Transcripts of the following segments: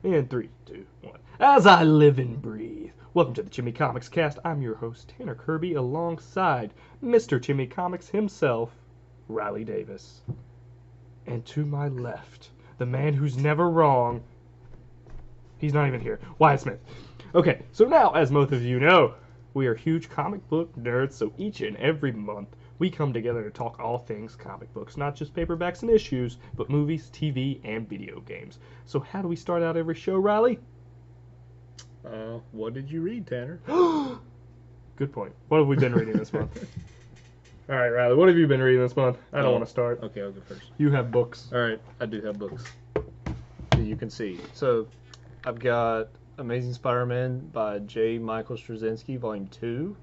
In 3, 2, 1. As I live and breathe. Welcome to the ChimiComicsCast. I'm your host, Tanner Kirby, alongside Mr. ChimiComics himself, Riley Davis. And to my left, the man who's never wrong. He's not even here. Wyatt Smith. Okay, so now, as most of you know, we are huge comic book nerds, so each and every month we come together to talk all things comic books, not just paperbacks and issues, but movies, TV, and video games. So how do we start out every show, Riley? What did you read, Tanner? Good point. What have we been reading this month? All right, Riley, what have you been reading this month? I don't want to start. Okay, I'll go first. You have books. All right, I do have books. You can see. So, I've got Amazing Spider-Man by J. Michael Straczynski, Volume 2.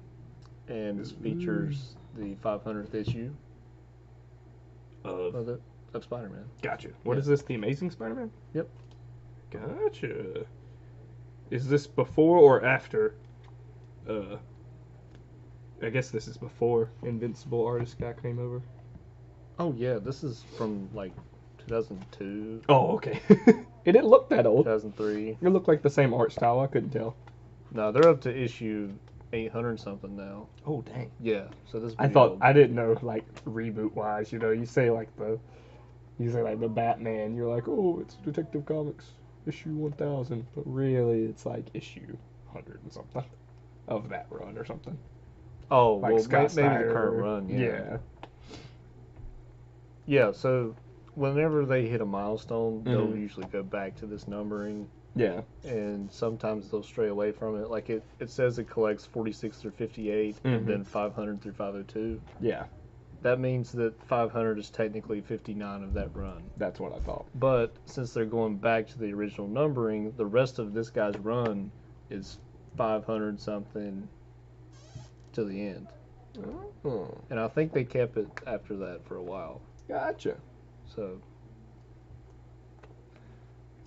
And this features the 500th issue of Spider-Man. Gotcha. What is this, The Amazing Spider-Man? Yep. Gotcha. Is this before or after? I guess this is before Invincible artist guy came over. Oh, yeah, this is from, like, 2002. Oh, okay. It didn't look that old. 2003. It looked like the same art style. I couldn't tell. No, they're up to issue 800 something now. Oh, dang. Yeah, so this is I thought, I didn't know, like, reboot-wise, you know, you say, like, the Batman, you're like, oh, it's Detective Comics, issue 1000, but really, it's, like, issue 100 and something of that run or something. Oh, like well, Scott maybe the Snyder, current run, yeah. Yeah. Yeah, so whenever they hit a milestone, they'll usually go back to this numbering. Yeah. And sometimes they'll stray away from it. Like, it says it collects 46 through 58, and then 500 through 502. Yeah. That means that 500 is technically 59 of that run. That's what I thought. But since they're going back to the original numbering, the rest of this guy's run is 500 something to the end. Oh. And I think they kept it after that for a while. Gotcha. So,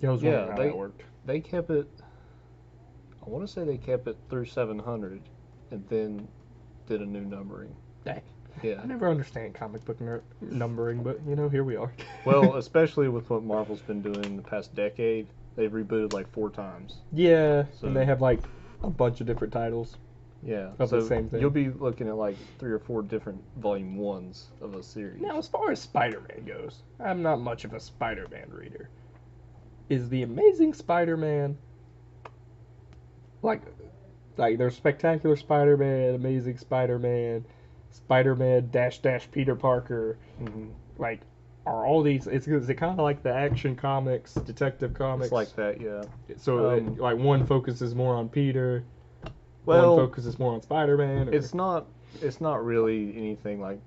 Yeah, I was wondering how that worked. They kept it, I want to say they kept it through 700 and then did a new numbering. Dang. Yeah. I never understand comic book numbering, but, you know, here we are. Well, especially with what Marvel's been doing in the past decade, they've rebooted like 4 times. Yeah, So, and they have, like, a bunch of different titles. Yeah, of so the same thing. You'll be looking at like 3 or 4 different volume 1s of a series. Now, as far as Spider-Man goes, I'm not much of a Spider-Man reader. Is the Amazing Spider-Man like there's Spectacular Spider-Man, Amazing Spider-Man, Spider-Man -- Peter Parker, like, are all these? Is it kind of like the Action Comics, Detective Comics? It's like that, yeah. So, like, one focuses more on Peter. Well, one focuses more on Spider-Man. Or? It's not really anything like,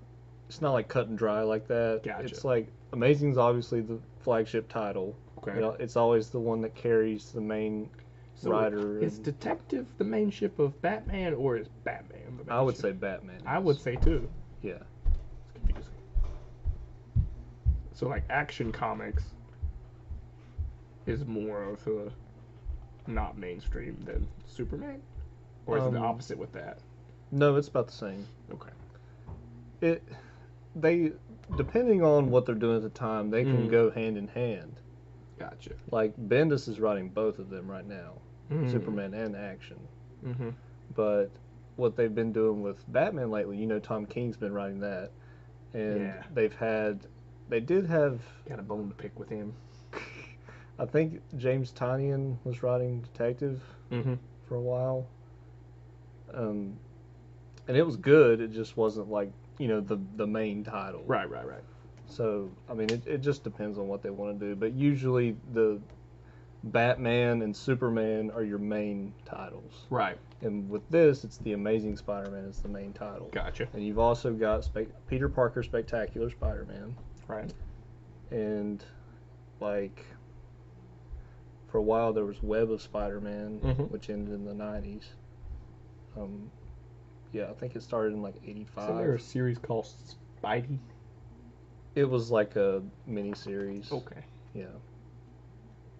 it's not like cut and dry like that. Gotcha. It's like Amazing's obviously the flagship title. Okay. You know, it's always the one that carries the main writer. Is Detective the main ship of Batman, or is Batman the main I would ship? say Batman. I would say too. Yeah. It's confusing. So, like, Action Comics is more of a not mainstream than Superman? Or is it the opposite with that? No, it's about the same. Okay. They depending on what they're doing at the time, they can go hand in hand. Gotcha. Like, Bendis is writing both of them right now, Superman and Action. But what they've been doing with Batman lately, you know, Tom King's been writing that, and they did have got a bone to pick with him. I think James Tynion was writing Detective for a while. And it was good. It just wasn't like, you know, the main title. Right. So, I mean, it just depends on what they want to do. But usually the Batman and Superman are your main titles. Right. And with this, it's the Amazing Spider-Man is the main title. Gotcha. And you've also got Peter Parker Spectacular Spider-Man. Right. And, like, for a while there was Web of Spider-Man, which ended in the 90s. Yeah, I think it started in like 85. Isn't there a series called Spidey? It was like a mini series. Okay. Yeah.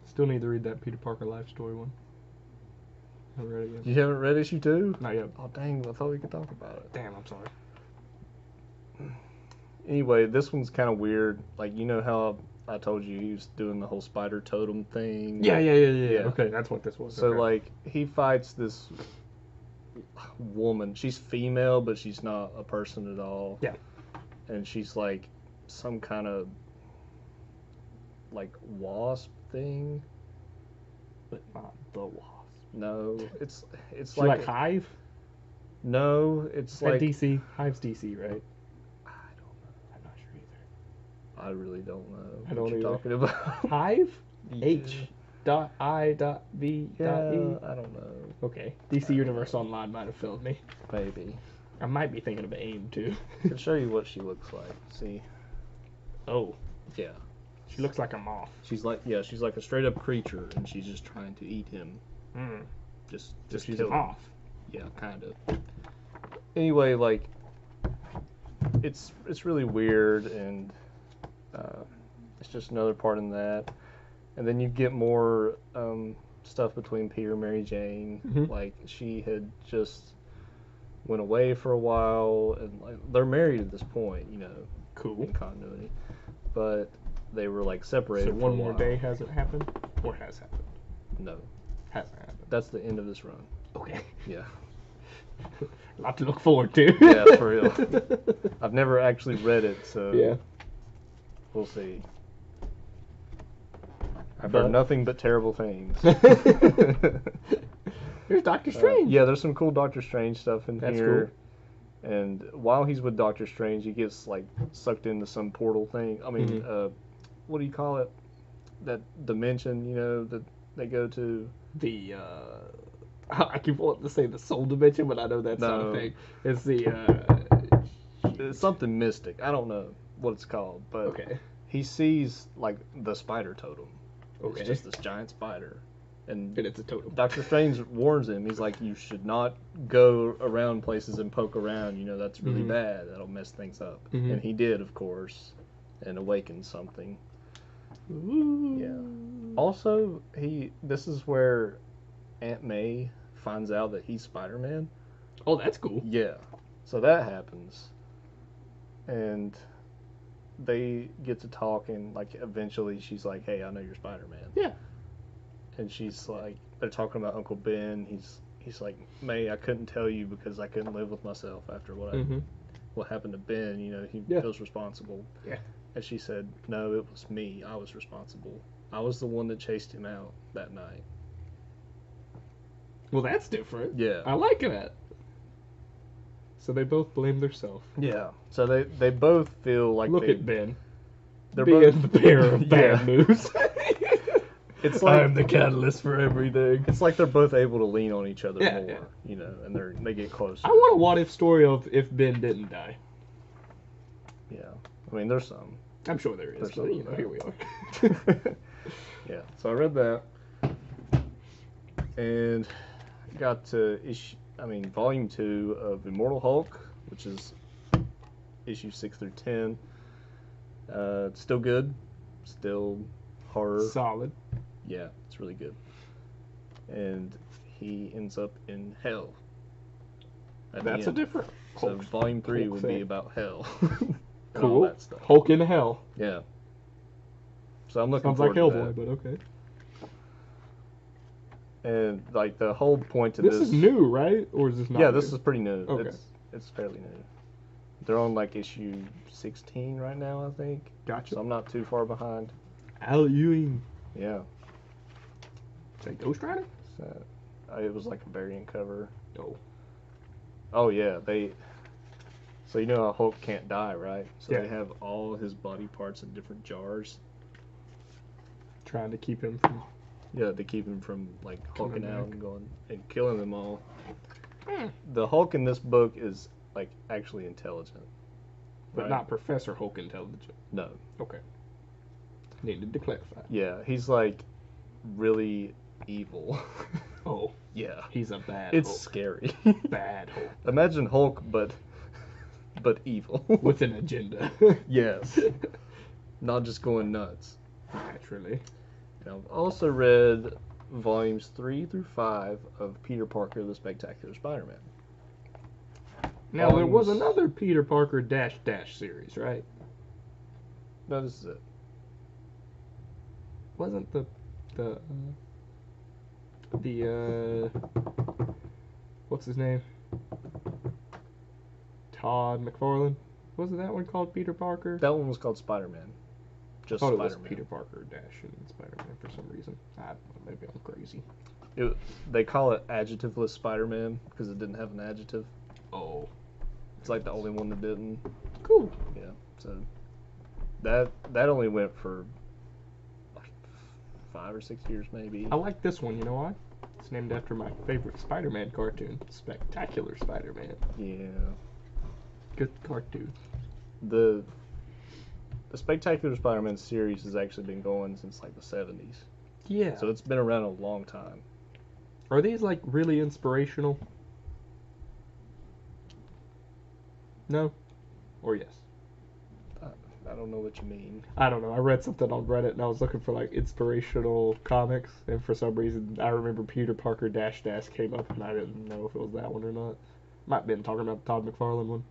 Still need to read that Peter Parker life story one. Haven't read it yet. You haven't read issue 2? Not yet. Oh dang! I thought we could talk about it. Damn, I'm sorry. Anyway, this one's kind of weird. Like, you know how I told you he was doing the whole spider totem thing. Yeah. Okay, that's what this was. So okay. like he fights this woman. She's female, but she's not a person at all. Yeah. And she's like some kind of like wasp thing. But not the wasp. No, it's She like Hive? No, it's like DC. Hive's DC, right? I don't know. I'm not sure either. I really don't know I don't what you're either. talking about. Hive? Yeah. H.I.V.E. Yeah, I don't know. Okay. DC Universe Online might have failed me. Maybe. I might be thinking of AIM too. I can show you what she looks like. See? Oh. Yeah. She looks like a moth. She's like a straight up creature, and she's just trying to eat him. Just she's kill a moth. Him. Yeah, kind of. Anyway, like it's really weird, and it's just another part in that. And then you get more stuff between Peter and Mary Jane. Mm-hmm. Like she had just went away for a while, and like they're married at this point, you know. Cool. In continuity, but they were like separated. So one more day hasn't happened, or has happened? No, hasn't happened. That's the end of this run. Okay. Yeah. A lot to look forward to. Yeah, for real. I've never actually read it, so yeah, we'll see. I've heard nothing but terrible things. There's Doctor Strange. Yeah, there's some cool Doctor Strange stuff in That's here. Cool. And while he's with Doctor Strange, he gets like sucked into some portal thing. I mean, what do you call it? That dimension, you know, that they go to. The I keep wanting to say the soul dimension, but I know that's not a thing. It's the it's something mystic. I don't know what it's called, but okay. He sees like the spider totem. Okay. It's just this giant spider. And it's a totem. Doctor Strange warns him. He's like, you should not go around places and poke around. You know, that's really bad. That'll mess things up. And he did, of course, and awakened something. Ooh. Yeah. Also, this is where Aunt May finds out that he's Spider-Man. Oh, that's cool. Yeah. So that happens. And they get to talk, and like eventually she's like, hey, I know you're Spider-Man. Yeah. And she's like, they're talking about Uncle Ben. He's like, May, I couldn't tell you because I couldn't live with myself after what happened to Ben. You know, he feels responsible. Yeah. And she said, no, it was me. I was responsible. I was the one that chased him out that night. Well, that's different. Yeah. I like that. So they both blame themselves. Yeah. So they both feel like Look at Ben. They're being both the bearer of bad news. It's like I'm the catalyst for everything. It's like they're both able to lean on each other more, yeah. You know, and they get closer. I want a what-if story of if Ben didn't die. Yeah. I mean, there's some. I'm sure there is, but, you know, here we are. Yeah. So I read that. And got to volume 2 of Immortal Hulk, which is issue 6 through 10. It's still good. Still horror. Solid. Yeah, it's really good. And he ends up in hell. That's a different. So volume 3 would be about hell. Cool. All that stuff. Hulk in hell. Yeah. So I'm looking Sounds like forward to Hellboy, that. but okay. And like the whole point to this is new, right? Or is this not? Yeah, new? this is pretty new. Okay. It's fairly new. They're on like issue 16 right now, I think. Gotcha. So I'm not too far behind. Al Ewing. Yeah. Is that Ghost Rider? So, it was like a variant cover. Oh. Oh yeah, So you know how Hulk can't die, right? So Yeah. they have all his body parts in different jars. Trying to keep him from. Yeah, to keep him from like hulking Coming out back. and going and killing them all. The Hulk in this book is like actually intelligent. But right? not Professor Hulk intelligent. No. Okay. Needed to clarify. Yeah, he's like really evil. Oh. Yeah. He's a bad It's Hulk. scary. Bad Hulk. Imagine Hulk but evil. With an agenda. Yes. Not just going nuts. Naturally. And I've also read volumes 3 through 5 of Peter Parker, the Spectacular Spider-Man. Now, there was another Peter Parker -- series, right? No, this is it. wasn't the what's his name? Todd McFarlane. Wasn't that one called Peter Parker? That one was called Spider-Man. Just Spider-Man. Spider-Man. It was Peter Parker dash and Spider-Man for some reason. I don't know, maybe I'm crazy. They call it adjectiveless Spider-Man because it didn't have an adjective. Oh. It's like the only one that didn't. Cool. Yeah. So that only went for like 5 or 6 years maybe. I like this one. You know why? It's named after my favorite Spider-Man cartoon, Spectacular Spider-Man. Yeah. Good cartoon. The Spectacular Spider-Man series has actually been going since like the 70s. Yeah. So it's been around a long time. Are these like really inspirational? No? Or yes? I don't know what you mean. I don't know. I read something on Reddit and I was looking for like inspirational comics, and for some reason I remember Peter Parker dash came up and I didn't know if it was that one or not. Might have been talking about the Todd McFarlane one.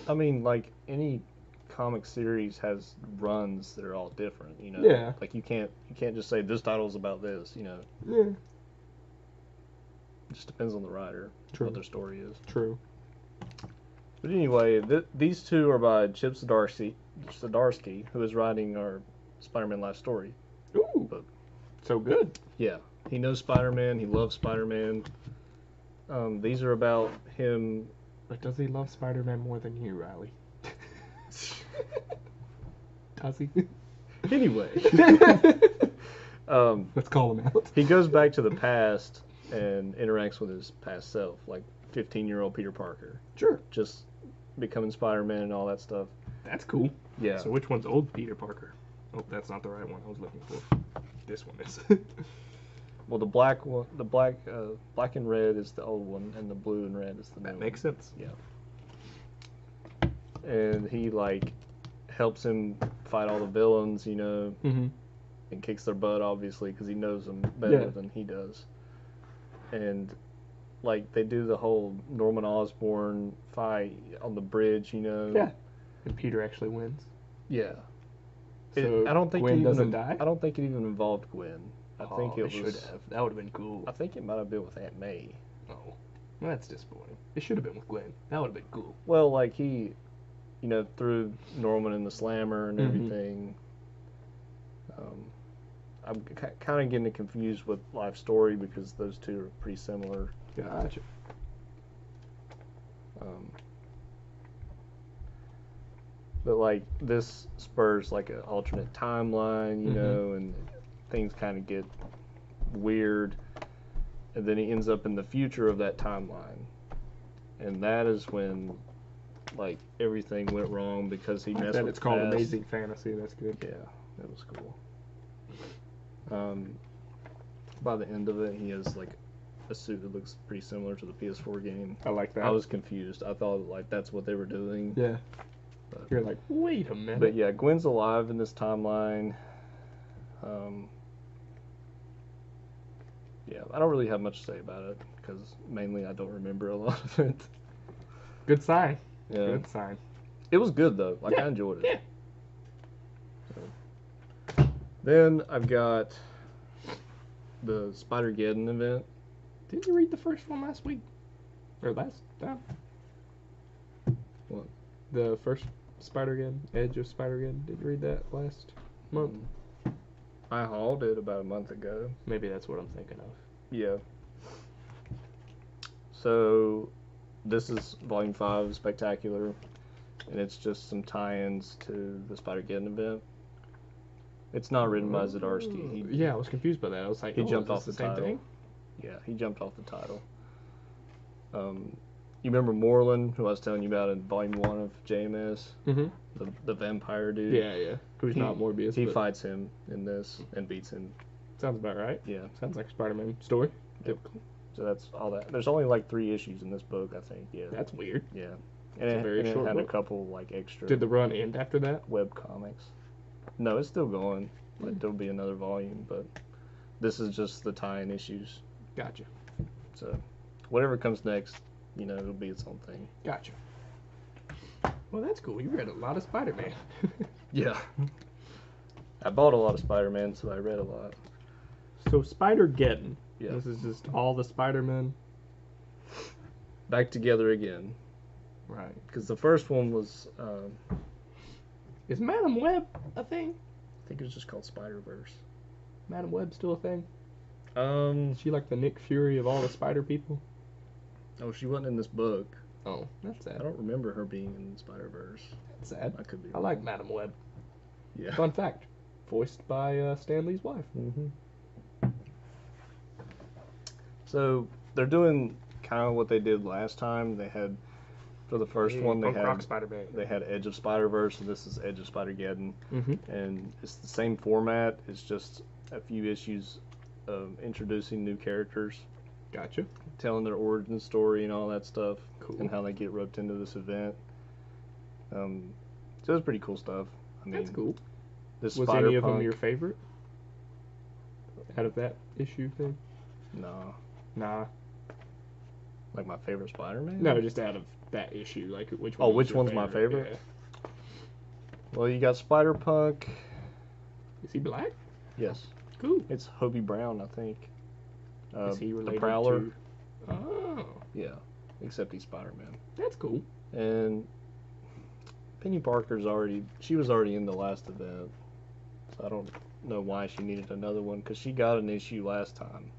I mean, like any comic series has runs that are all different, you know. Yeah. Like you can't just say this title's about this, you know. Yeah. It just depends on the writer, True. what their story is. True. But anyway, these two are by Chip Zdarsky, who is writing our Spider-Man Life Story Ooh. book. So good. Yeah, he knows Spider-Man. He loves Spider-Man. These are about him. But does he love Spider-Man more than you, Riley? Does he? Anyway, Let's call him out. he goes back to the past and interacts with his past self, like 15-year-old Peter Parker. Sure. Just becoming Spider-Man and all that stuff. That's cool. Yeah. So which one's old Peter Parker? Oh, that's not the right one I was looking for. This one is. Well, the black one, black and red is the old one, and the blue and red is the new one. That makes sense. Yeah. And he like helps him fight all the villains, you know, Mm-hmm. and kicks their butt, obviously, because he knows them better Yeah. than he does. And like they do the whole Norman Osborn fight on the bridge, you know. Yeah. And Peter actually wins. Yeah. So I don't think Gwen it even, doesn't die? I don't think it even involved Gwen. I think it should was. have. That would have been cool. I think it might have been with Aunt May. Oh. Well, that's disappointing. It should have been with Gwen. That would have been cool. Well, like he, you know, threw Norman in the slammer and Mhm. everything. I'm kind of getting it confused with Life Story because those two are pretty similar. Gotcha. But like this spurs like an alternate timeline, you Mhm. know, and things kind of get weird. And then he ends up in the future of that timeline. And that is when like everything went wrong because he messed That with it's the called past. Amazing Fantasy. That's good. Yeah, that was cool. By the end of it, he has like a suit that looks pretty similar to the PS4 game. I like that. I was confused. I thought like that's what they were doing. Yeah. But, You're like, wait a minute. but yeah, Gwen's alive in this timeline. Yeah, I don't really have much to say about it because mainly I don't remember a lot of it. Good sign. Yeah. Good sign. It was good though. Like Yeah, I enjoyed it. yeah. So. Then I've got the Spider-Geddon event. Didn't you read the first one last week? Or last time? What? The first Spider-Geddon, Edge of Spider-Geddon. Did you read that last month? I hauled it about a month ago. Maybe that's what I'm thinking of. Yeah. So this is Volume 5 of Spectacular, and it's just some tie-ins to the Spider-Geddon event. It's not written by Zdarsky. Yeah, I was confused by that. I was like, He oh, jumped is off this the same title. thing? Yeah, he jumped off the title. You remember Moreland, who I was telling you about in Volume 1 of JMS? Mm-hmm. The vampire dude? Yeah, yeah. Who's not Morbius. He but fights him in this and beats him. sounds about right. Yeah. Sounds like a Spider-Man story. Yep. So that's all that. There's only like 3 issues in this book, I think. Yeah. That's weird. Yeah. It's a very short it had book. a couple like extra Did the run end after that? web comics. No, it's still going. Like there'll be another volume, but this is just the tie-in issues. Gotcha. So whatever comes next, you know, it'll be its own thing. Gotcha. Well, that's cool. You read a lot of Spider-Man. Yeah. I bought a lot of Spider-Man, so I read a lot. So Spider-Geddon. Yeah. This is just all the Spider-Men. Back together again. Right. Because the first one was, Is Madam Web a thing? I think it was just called Spider-Verse. Madam Web still a thing? Um, Is she like the Nick Fury of all the Spider people? oh, she wasn't in this book. Oh, that's sad. I don't remember her being in Spider-Verse. That's sad. I could be I wrong. like Madam Web. Yeah. Fun fact. Voiced by Stan Lee's wife. Mm-hmm. So they're doing kind of what they did last time. They had, for the first one, they had Spider-Man. they had Edge of Spider-Verse, and this is Edge of Spider-Geddon. Mm-hmm. And it's the same format. It's just a few issues of introducing new characters, Gotcha. telling their origin story and all that stuff, Cool. and how they get roped into this event. So it's pretty cool stuff. I mean, That's cool. This Was any of them your favorite? Out of that issue thing? No. Nah. Like my favorite Spider-Man? No, just out of that issue. Like, which one? Oh, was which your one's my favorite? Yeah. Well, you got Spider-Punk. Is he black? Yes. Cool. It's Hobie Brown, I think. Is he related the Prowler? to... Oh, Yeah. Except he's Spider-Man. that's cool. And Penny Parker's she was already in the last event. So I don't know why she needed another one, because she got an issue last time.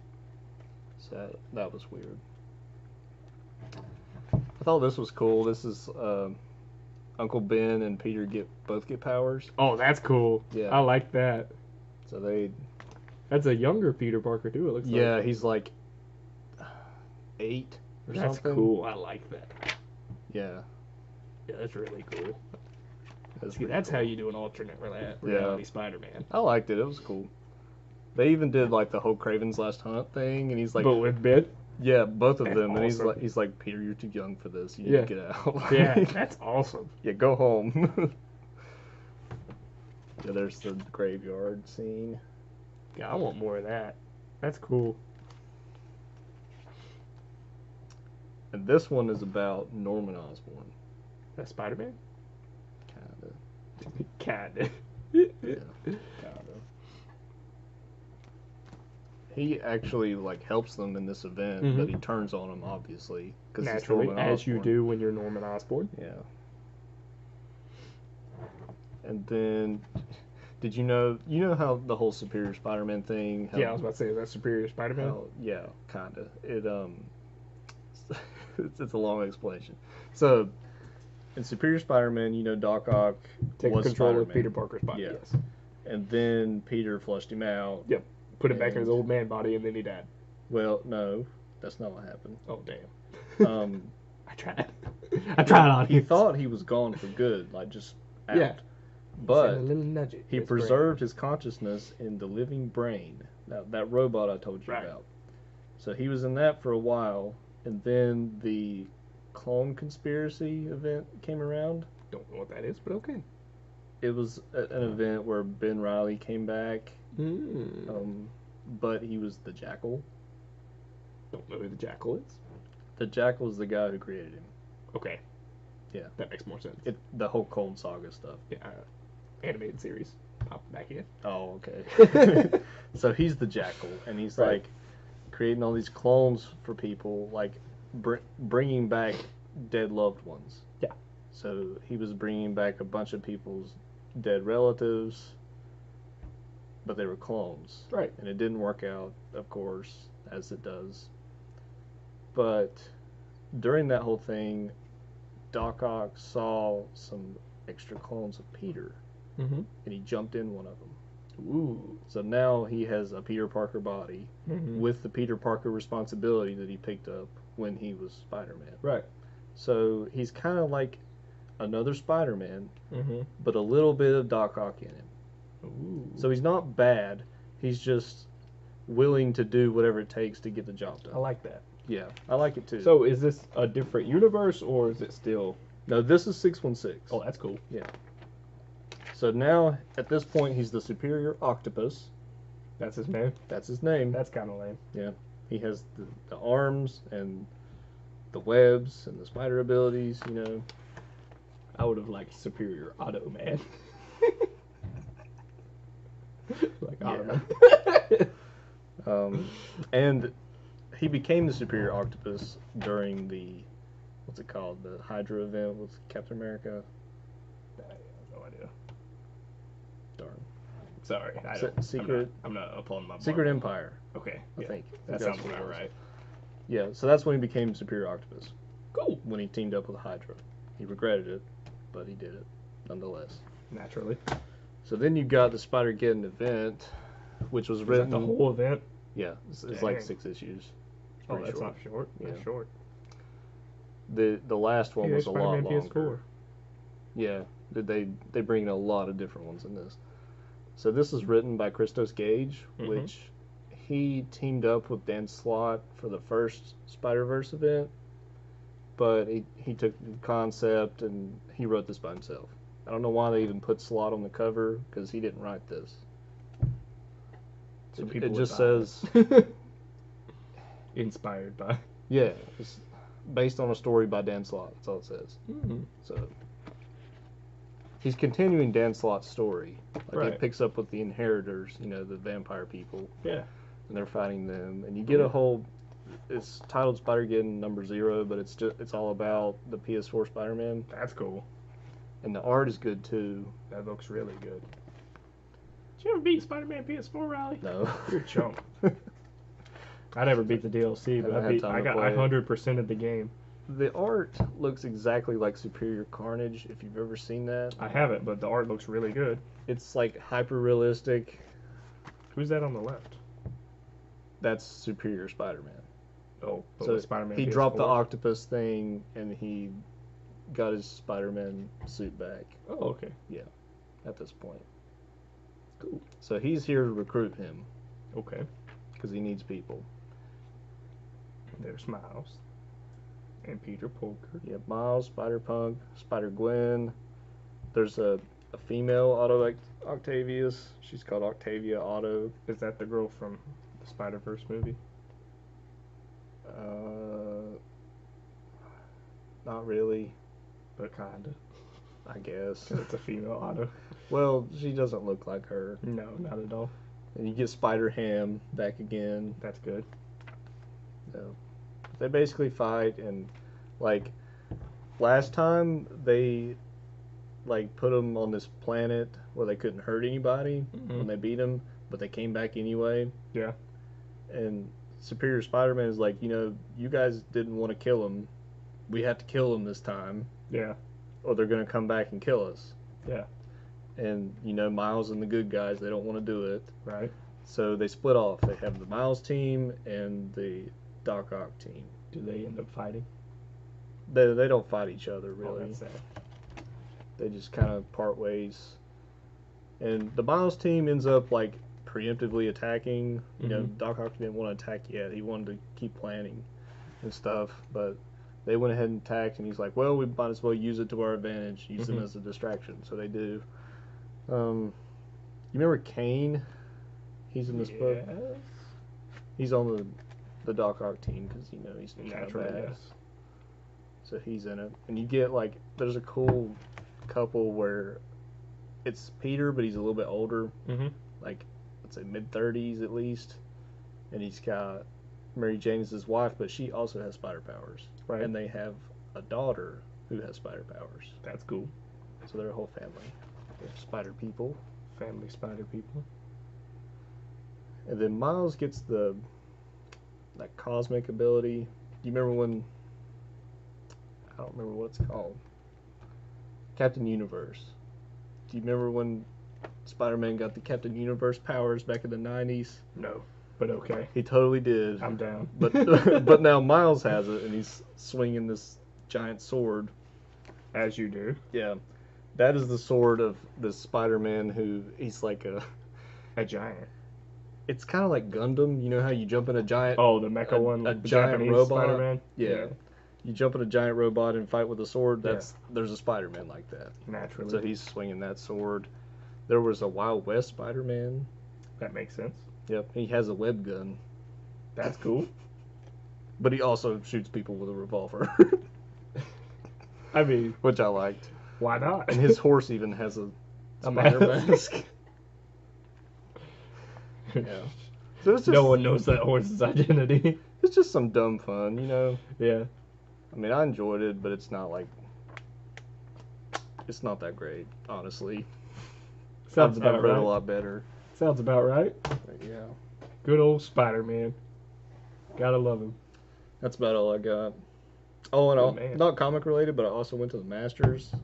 So that was weird. I thought this was cool. This is Uncle Ben and Peter both get powers. Oh, that's cool. Yeah. I like that. So That's a younger Peter Parker too. It looks like. yeah, he's like 8 or That's something. cool. I like that. Yeah. Yeah, that's really cool. That's See, that's how you do an alternate reality Spider-Man. I liked it. It was cool. They even did like the whole Craven's Last Hunt thing, and he's like, But with Ben. yeah, both of That's them, and awesome. he's like, Peter, you're too young for this. You need Yeah. to get out. Yeah, that's awesome. Yeah, go home. Yeah, there's the graveyard scene. Yeah, I want more of that. That's cool. And this one is about Norman Osborn. That Spider-Man? Kinda. Kinda. Yeah. Kinda. He actually like helps them in this event, Mhm. but he turns on them obviously because Naturally, as you do when you're Norman Osborn. Yeah. And then, did you know how the whole Superior Spider-Man thing? How, Yeah, I was about to say, is that Superior Spider-Man? yeah, kinda. It it's a long explanation. So, in Superior Spider-Man, Doc Ock Take was control Spider-Man. of Peter Parker's body, Yeah. yes. And then Peter flushed him out. Yep. Put it back in his And- old man body and then he died. Well, no, that's not what happened. Oh, damn. I tried. I tried on He thought he was gone for good, like just out. Yeah. But a little nudge it. he It's preserved his consciousness in the living brain, that robot I told you Right. about. So he was in that for a while, and then the clone conspiracy event came around. Don't know what that is, but okay. It was an event where Ben Reilly came back, but he was the Jackal. Don't know who the Jackal is. The Jackal is the guy who created him. Okay. Yeah. That makes more sense. The whole Clone Saga stuff. Yeah. Animated series. Pop back in. Oh, okay. So he's the Jackal, and he's Right. like creating all these clones for people, like bringing back dead loved ones. Yeah. So he was bringing back a bunch of people's dead relatives, but they were clones. Right. And it didn't work out, of course, as it does. But during that whole thing, Doc Ock saw some extra clones of Peter, Mm-hmm. and he jumped in one of them. Ooh. So now he has a Peter Parker body Mm-hmm. with the Peter Parker responsibility that he picked up when he was Spider-Man. Right. So he's kind of like another Spider-Man, Mm-hmm. but a little bit of Doc Ock in him. Ooh. So he's not bad. He's just willing to do whatever it takes to get the job done. I like that. Yeah, I like it too. So is this a different universe or is it still... no, this is 616. Oh, that's cool. Yeah. So now, at this point, he's the Superior Octopus. That's his name? That's his name. That's kind of lame. Yeah. He has the arms and the webs and the spider abilities, I would have liked Superior Auto Man. Like Yeah. Ottoman. And he became the Superior Octopus during the, what's it called, the Hydra event with Captain America. I have no idea. Darn. Sorry. Secret. I'm not uploading my Secret Marvel. Empire. Okay. I Yeah. think That that's sounds what it about was. right. Yeah, so that's when he became Superior Octopus. Cool. When he teamed up with Hydra. He regretted it, but he did it nonetheless. Naturally. So then you got the Spider-Geddon event, which was Is written. that the whole event? Yeah, it's like Dang. 6 issues. It's Oh, pretty that's short. not short. That's Yeah. short. The last one Yeah, was a lot Spider-Man longer. PS4. Yeah, they bring in a lot of different ones in this. So this is written by Christos Gage, which he teamed up with Dan Slott for the first Spider-Verse event, but he took the concept and he wrote this by himself. I don't know why they even put Slott on the cover, because he didn't write this. So It just would buy says, it. Inspired by. yeah, it's based on a story by Dan Slott. That's all it says. Mm-hmm. So he's continuing Dan Slott's story. Like Right. it picks up with the inheritors, the vampire people, Yeah. and they're fighting them. And you get a whole. It's titled Spider-Geddon #0, but it's all about the PS4 Spider-Man, That's cool. and the art is good too. That looks really good. Did you ever beat Spider-Man PS4, Riley? No, You're a chump. I never beat the DLC, but Haven't had time I to got play it. 100% of the game. the art looks exactly like Superior Carnage. If you've ever seen that, I haven't, but the art looks really good. it's like hyper realistic. Who's that on the left? That's Superior Spider-Man. Oh, but So with Spider-Man he PS4. dropped the octopus thing and he got his Spider-Man suit back Oh, okay. at this point. Cool. So he's here to recruit him Okay. because he needs people. There's Miles. And Peter Porker. You have Miles, Spider-Punk, Spider-Gwen. There's a female Octavius. She's called Octavia Otto. Is that the girl from the Spider-Verse movie? Not really, But kinda. I guess. It's a female Otto. Well, she doesn't look like her. No, not at all. And you get Spider-Ham back again. That's good. So they basically fight, and like last time they like put them on this planet where they couldn't hurt anybody when they beat them, but they came back anyway. Yeah. And Superior Spider-Man is like, you guys didn't want to kill him. We have to kill him this time, Yeah. or they're gonna come back and kill us. Yeah. And Miles and the good guys, they don't want to do it. Right. So they split off. They have the Miles team and the Doc Ock team. Do they end up fighting? They don't fight each other Oh, really. that's sad. They just kind of part ways. And the Miles team ends up like preemptively attacking. Doc Ock didn't want to attack yet. He wanted to keep planning and stuff, but they went ahead and attacked, and he's like, well, we might as well use it to our advantage, use them as a distraction. So they do. You remember Kane? He's in this book. Yes. He's on the Doc Ock team because he's kind of Naturally, bad. yes. So he's in it, and you get like there's a cool couple where it's Peter, but he's a little bit older, like let's say mid-30s at least, and he's got Mary Jane is his wife, but she also has spider powers, Right. and they have a daughter who has spider powers. That's cool. So they're a whole family. They're spider people. Family spider people. And then Miles gets that cosmic ability. Do you remember when? I don't remember what it's called. Captain Universe. Do you remember when Spider-Man got the Captain Universe powers back in the 90s? No, but okay. He totally did. I'm down. But but now Miles has it, and he's swinging this giant sword. As you do. Yeah, that is the sword of this Spider-Man who he's like A giant. It's kind of like Gundam. You know how you jump in a giant. Oh, the mecha one. A the giant Japanese robot. Spider-Man. Yeah. You jump in a giant robot and fight with a sword. There's a Spider-Man like that. Naturally. So he's swinging that sword. There was a Wild West Spider-Man. That makes sense. Yep. He has a web gun. That's cool. But he also shoots people with a revolver. I mean, Which I liked. why not? And his horse even has a spider mask. mask. Yeah. So it's just, no one knows that horse's identity. It's just some dumb fun, you know? Yeah. I mean, I enjoyed it, but it's not like... It's not that great, honestly. Sounds I've about read right. a lot better. Sounds about right. But yeah. Good old Spider-Man. Gotta love him. That's about all I got. Oh, and Good man. not comic related, but I also went to the Masters.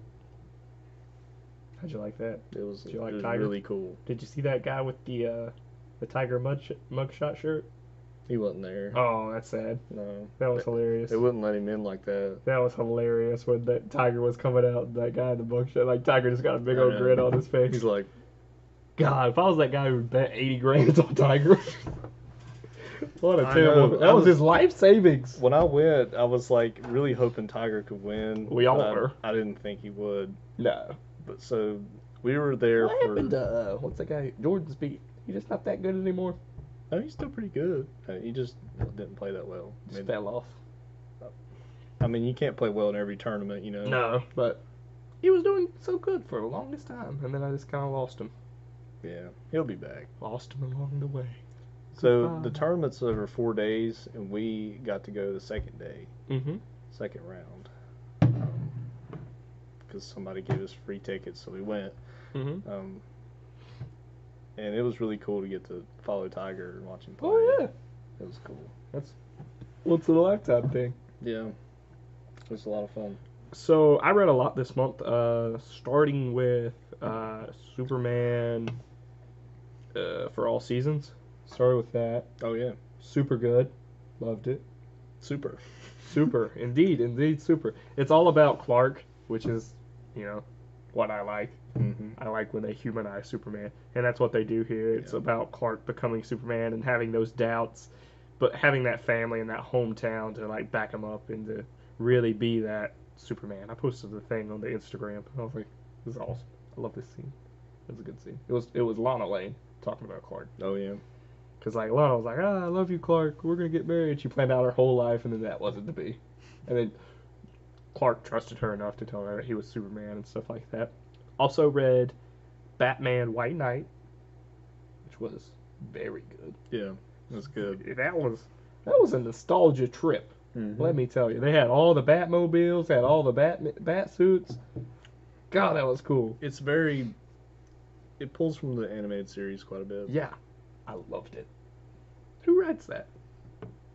How'd you like that? It was, Did you like it was Tiger? really cool. Did you see that guy with the Tiger mugshot shirt? He wasn't there. Oh, that's sad. No. That was hilarious. They wouldn't let him in like that. That was hilarious when that Tiger was coming out and that guy in the mugshot, like Tiger just got a big old grin on his face. He's like, God, if I was that guy who bet 80 grand on Tiger. What a I terrible. know. That was his life savings. when I went, I was like really hoping Tiger could win. We all but were. I didn't think he would. No. But so we were there What for. happened to, what's that guy? Jordan Speed. He just not that good anymore. No, he's still pretty good. He just didn't play that well. Just fell off. I mean, you can't play well in every tournament, you know. No, but he was doing so good for the longest time, and then I just kind of lost him. Yeah, he'll be back. Lost him along the way. So Goodbye. the tournament's over 4 days, and we got to go the second day, Mm-hmm. second round, because somebody gave us free tickets, so we went. Mm-hmm. And it was really cool to get to follow Tiger and watch him play. Oh yeah, It was cool. that's once in a lifetime thing. Yeah, it was a lot of fun. So I read a lot this month, starting with Superman for All Seasons. Started with that. Oh yeah, Super good. Loved it. super. Super. Indeed, super. It's all about Clark, which is, what I like. Mm-hmm. I like when they humanize Superman, and that's what they do here. It's about Clark becoming Superman and having those doubts, but having that family and that hometown to like back him up and to really be that Superman. I posted the thing on the Instagram. I was like, this is awesome. I love this scene. It was a good scene. It was Lana Lane talking about Clark. Oh yeah. Because like Lana was like, I love you, Clark. We're gonna get married. She planned out her whole life, and then that wasn't to be. And then Clark trusted her enough to tell her that he was Superman and stuff like that. Also read Batman White Knight, which was very good. Yeah, that's good. That was a nostalgia trip. Mm-hmm. Let me tell you. They had all the Batmobiles, had all the bat suits. God, that was cool. It pulls from the animated series quite a bit. Yeah, I loved it. Who writes that?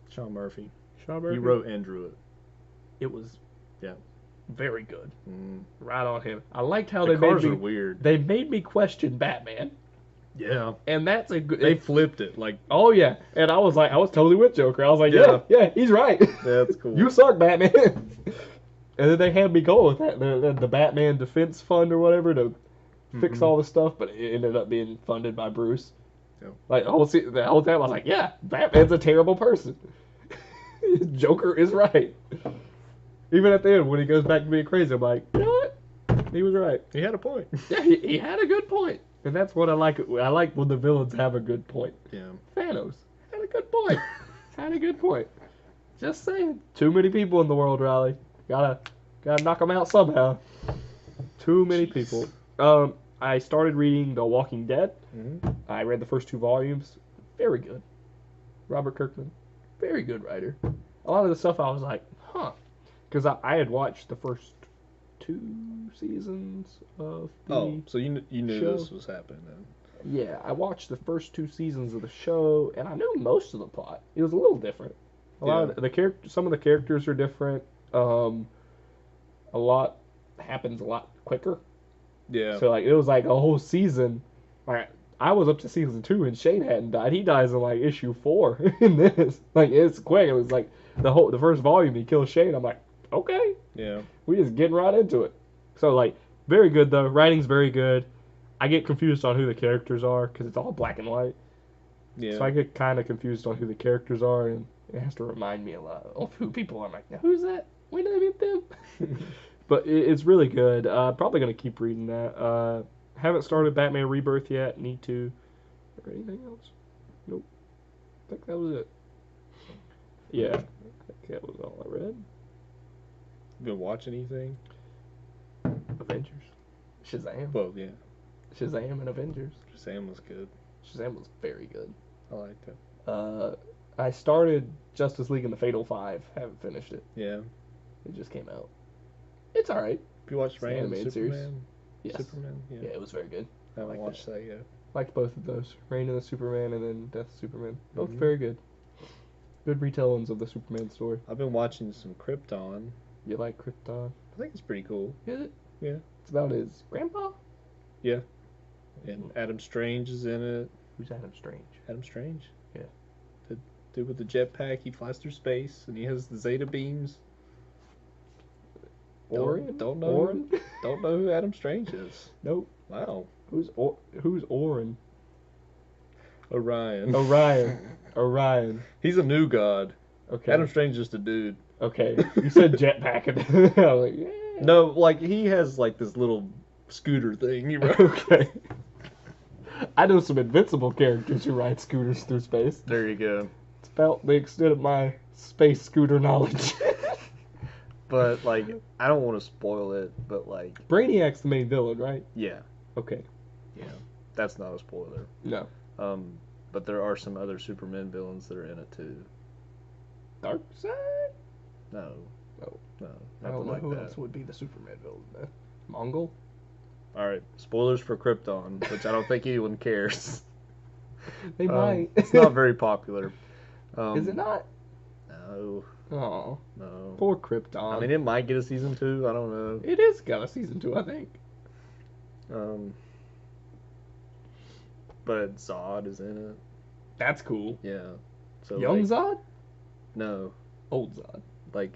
Sean Murphy. Sean Murphy? He wrote and drew it. It was very good. Mm. Right on him. I liked how The they made cars me are weird. They made me question Batman. Yeah. And that's a good. They flipped it like. Oh yeah, and I was totally with Joker. I was like, yeah, he's right. That's cool. You suck, Batman. And then they had me go with that the Batman Defense Fund or whatever to fix all the stuff, but it ended up being funded by Bruce. Yeah. Like the whole time, I was like, yeah, Batman's a terrible person. Joker is right. Even at the end, when he goes back to being crazy, I'm like, you know what? He was right. He had a point. Yeah, he had a good point. And that's what I like. I like when the villains have a good point. Yeah. Thanos had a good point. Had a good point. Just saying. Too many people in the world, Riley. Gotta knock them out somehow. Too many people. I started reading The Walking Dead. Mm-hmm. I read the first 2 volumes. Very good. Robert Kirkman. Very good writer. A lot of the stuff I was like, huh. Because I had watched the first 2 seasons of the So you knew show. this was happening then. Yeah, I watched the first 2 seasons of the show, and I knew most of the plot. It was a little different. A lot of some of the characters are different. A lot happens a lot quicker. Yeah. So it was like a whole season. Like I was up to season 2 and Shane hadn't died. He dies in like issue 4 in this. Like it's quick. It was like the first volume he kills Shane. I'm like, okay. Yeah. We just getting right into it. So very good though. Writing's very good. I get confused on who the characters are because it's all black and white. Yeah. So I get kind of confused on who the characters are, and it has to remind me a lot of who people are. I'm like, now who's that? When did I meet them? But it's really good. Probably gonna keep reading that. Haven't started Batman Rebirth yet. Need to. Or anything else? Nope. I think that was it. Yeah, I think that was all I read. Been watch anything? Avengers. Shazam. Well, yeah. Shazam and Avengers. Shazam was good. Shazam was very good. I liked it. I started Justice League in the Fatal 5. Haven't finished it. Yeah. It just came out. It's alright. Have you watched Reign of animated series. Superman? Yes. Superman? Yeah, it was very good. I haven't watched that yet. Liked both of those. Reign of the Superman and then Death of Superman. Both Mhm. very good. Good retellings of the Superman story. I've been watching some Krypton. You like Krypton? I think it's pretty cool. Is it? Yeah. It's about his grandpa? Yeah. And Adam Strange is in it. Who's Adam Strange? Adam Strange? Yeah. The dude with the jetpack, he flies through space, and he has the Zeta beams. Orion? Don't know. Orin? Don't know who Adam Strange is. Nope. Wow. Who's Orin? Orion. Orion. He's a new god. Okay. Adam Strange is just a dude. Okay. You said jetpack and I was like, yeah. No, like he has like this little scooter thing. He rode. Okay. I know some Invincible characters who ride scooters through space. There you go. It's about the extent of my space scooter knowledge. But like, I don't want to spoil it. But like, Brainiac's the main villain, right? yeah, Okay. yeah, that's not a spoiler. No. But there are some other Superman villains that are in it too. Darkseid? No. No. No. I don't Nothing know like who that. else would be the Superman villain. Mongol? All right. Spoilers for Krypton, which I don't think anyone cares. They might. It's not very popular. Is it not? No. Oh, No. poor Krypton. I mean, it might get a season 2. I don't know. It is got a season 2, I think. But Zod is in it. That's cool. Yeah. So Young like, Zod? No, Old Zod. like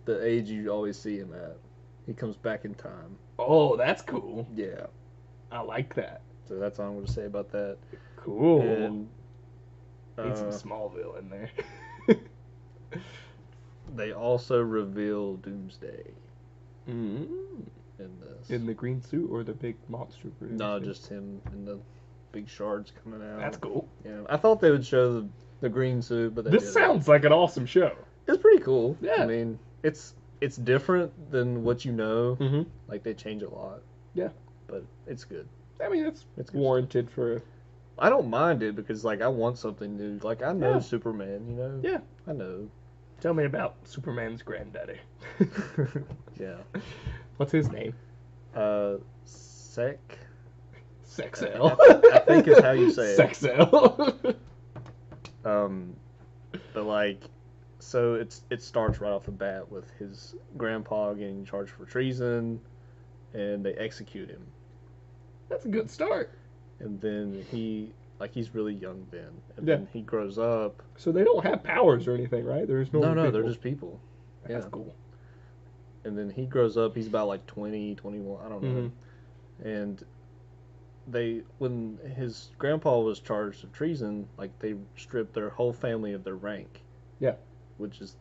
the age you always see him at. He comes back in time. Oh, that's cool. Yeah. I like that. So that's all I'm going to say about that. Cool. And Need some Smallville in there. they also reveal Doomsday Mm-hmm. in this. In the green suit or the big monster green No, suit? just him and the big shards coming out. That's cool. Yeah, I thought they would show the green suit, but they This didn't. sounds like an awesome show. It's pretty cool. Yeah. I mean, it's different than what you know. Mm-hmm. Like they change a lot. Yeah. But it's good. I mean, it's It's good. warranted for... I don't mind it because like I want something new. Like I know Yeah. Superman, you know. Yeah. I know. Tell me about Superman's granddaddy. Yeah. What's his name? Sec. Sexel. I think is how you say it. Sexel. But like, so it starts right off the bat with his grandpa getting charged for treason, and they execute him. That's a good start. And then he's really young then, and Yeah. then he grows up. So they don't have powers or anything, right? There's no. No, they're people. just people. That's Yeah. cool. And then he grows up. He's about like 20, 21, I don't know. And when his grandpa was charged of treason, like they stripped their whole family of their rank. Yeah. Which is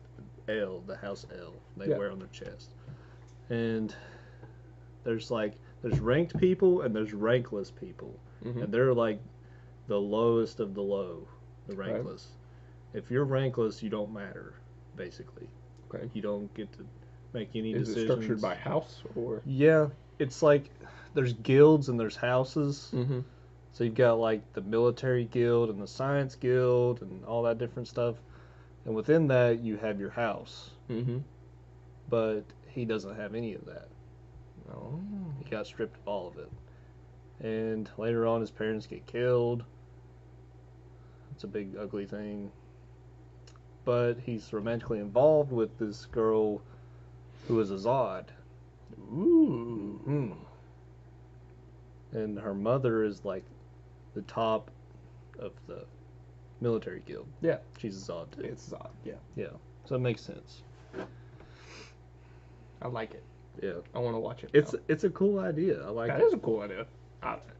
L, the house L. They Yeah. wear on their chest. And there's ranked people and there's rankless people. Mm-hmm. And they're like the lowest of the low, the Right. rankless. If you're rankless, you don't matter, basically. Okay. You don't get to make any Is decisions. it structured by house or? Yeah, it's like there's guilds and there's houses. Mm-hmm. So you've got like the military guild and the science guild and all that different stuff. And within that, you have your house. Mm-hmm. But he doesn't have any of that. Oh. He got stripped of all of it. And later on, his parents get killed. It's a big, ugly thing. But he's romantically involved with this girl who is a Zod. Ooh. Mm. And her mother is like the top of the military guild. Yeah. She's a Zod too. It's Zod. Yeah. Yeah. So it makes sense. I like it. Yeah. I want to watch it. It's a cool idea. I like That it. is a cool idea.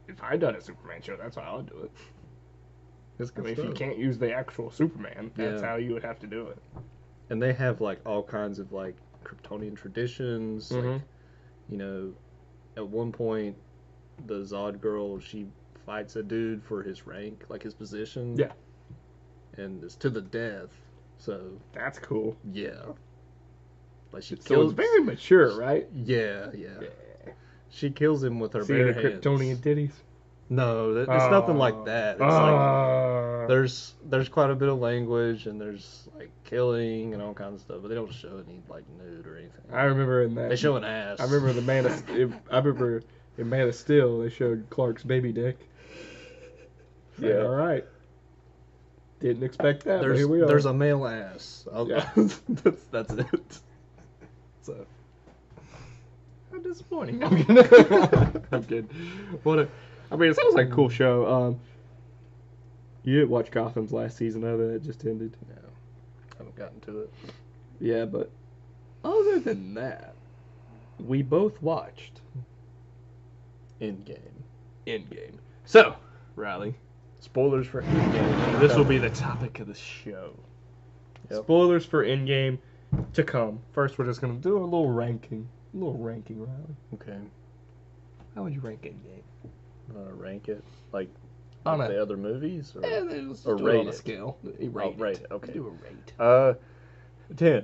If I done a Superman show, that's how I would do it. It's I good mean, if you stuff. can't use the actual Superman, that's Yeah. how you would have to do it. And they have like all kinds of like Kryptonian traditions. Like, you know, at one point, the Zod girl, she fights a dude for his rank, like his position. Yeah. And it's to the death. So That's cool. yeah. Like she So kills. it's very mature, right? Yeah. She kills him with her See bare any hands. Kryptonian ditties? No, it's nothing like that. It's like there's quite a bit of language and there's like killing and all kinds of stuff, but they don't show any like nude or anything. I remember in that They show an ass. I remember I remember in Man of Steel they showed Clark's baby dick. Yeah. All right. Didn't expect that. But here we are. There's a male ass. Yeah. That's it. So. How disappointing. I'm kidding. I'm kidding. I mean, it sounds like a cool show. You didn't watch Gotham's last season of it. It just ended. No, I haven't gotten to it. Yeah, but other than that, we both watched Endgame. So, Riley, Spoilers for Endgame. this will be the topic of the show. Yep. Spoilers for Endgame to come. First, we're just going to do a little ranking. Riley. Okay. How would you rank Endgame? Rank it like On the other movies, or, let's or do it rate on a it. scale. Rate it. Okay. Do a rate. 10.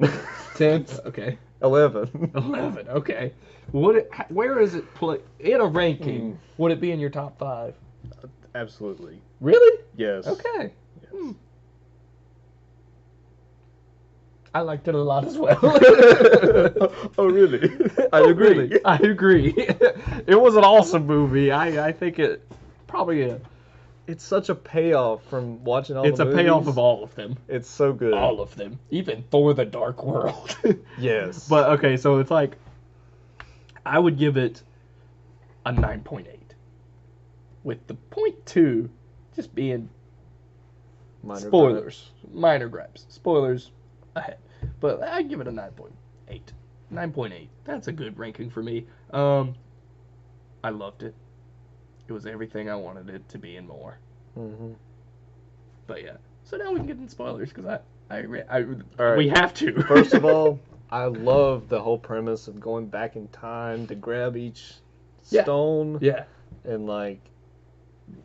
10? Okay. 11. 11, okay. Where is it in a ranking? Would it be in your top 5? Absolutely. Really? Yes. Okay. Yes. I liked it a lot as well. Oh, really? I agree. It was an awesome movie. I think it probably It's such a payoff from watching all it's the a movies. payoff of all of them. It's so good. All of them. Even Thor the Dark World. Yes. But okay, so it's like I would give it a 9.8. With the 0.2 just being minor gripes. Spoilers ahead. But I'd give it a 9.8. 9.8. That's a good ranking for me. I loved it. It was everything I wanted it to be and more. Mm-hmm. But yeah. So now we can get into spoilers because All right. we have to. First of all, I love the whole premise of going back in time to grab each stone. Yeah. And like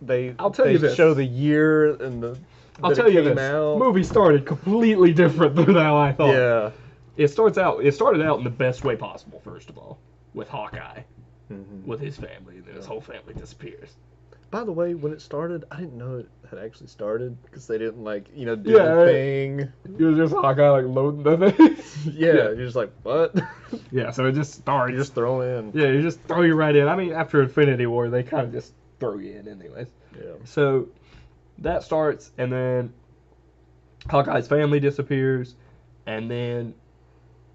they this. show the year and the I'll tell you this. Out. Movie started completely different than how I thought. Yeah. It started out in the best way possible, first of all, with Hawkeye, with his family, and then his whole family disappears. By the way, when it started, I didn't know it had actually started because they didn't do the thing. It was just Hawkeye loading the thing. Yeah, you're just like, what? Yeah, so it just starts. You just throw in. Yeah, you just throw you right in. I mean, after Infinity War, they kind of just throw you in anyways. Yeah. So that starts, and then Hawkeye's family disappears, and then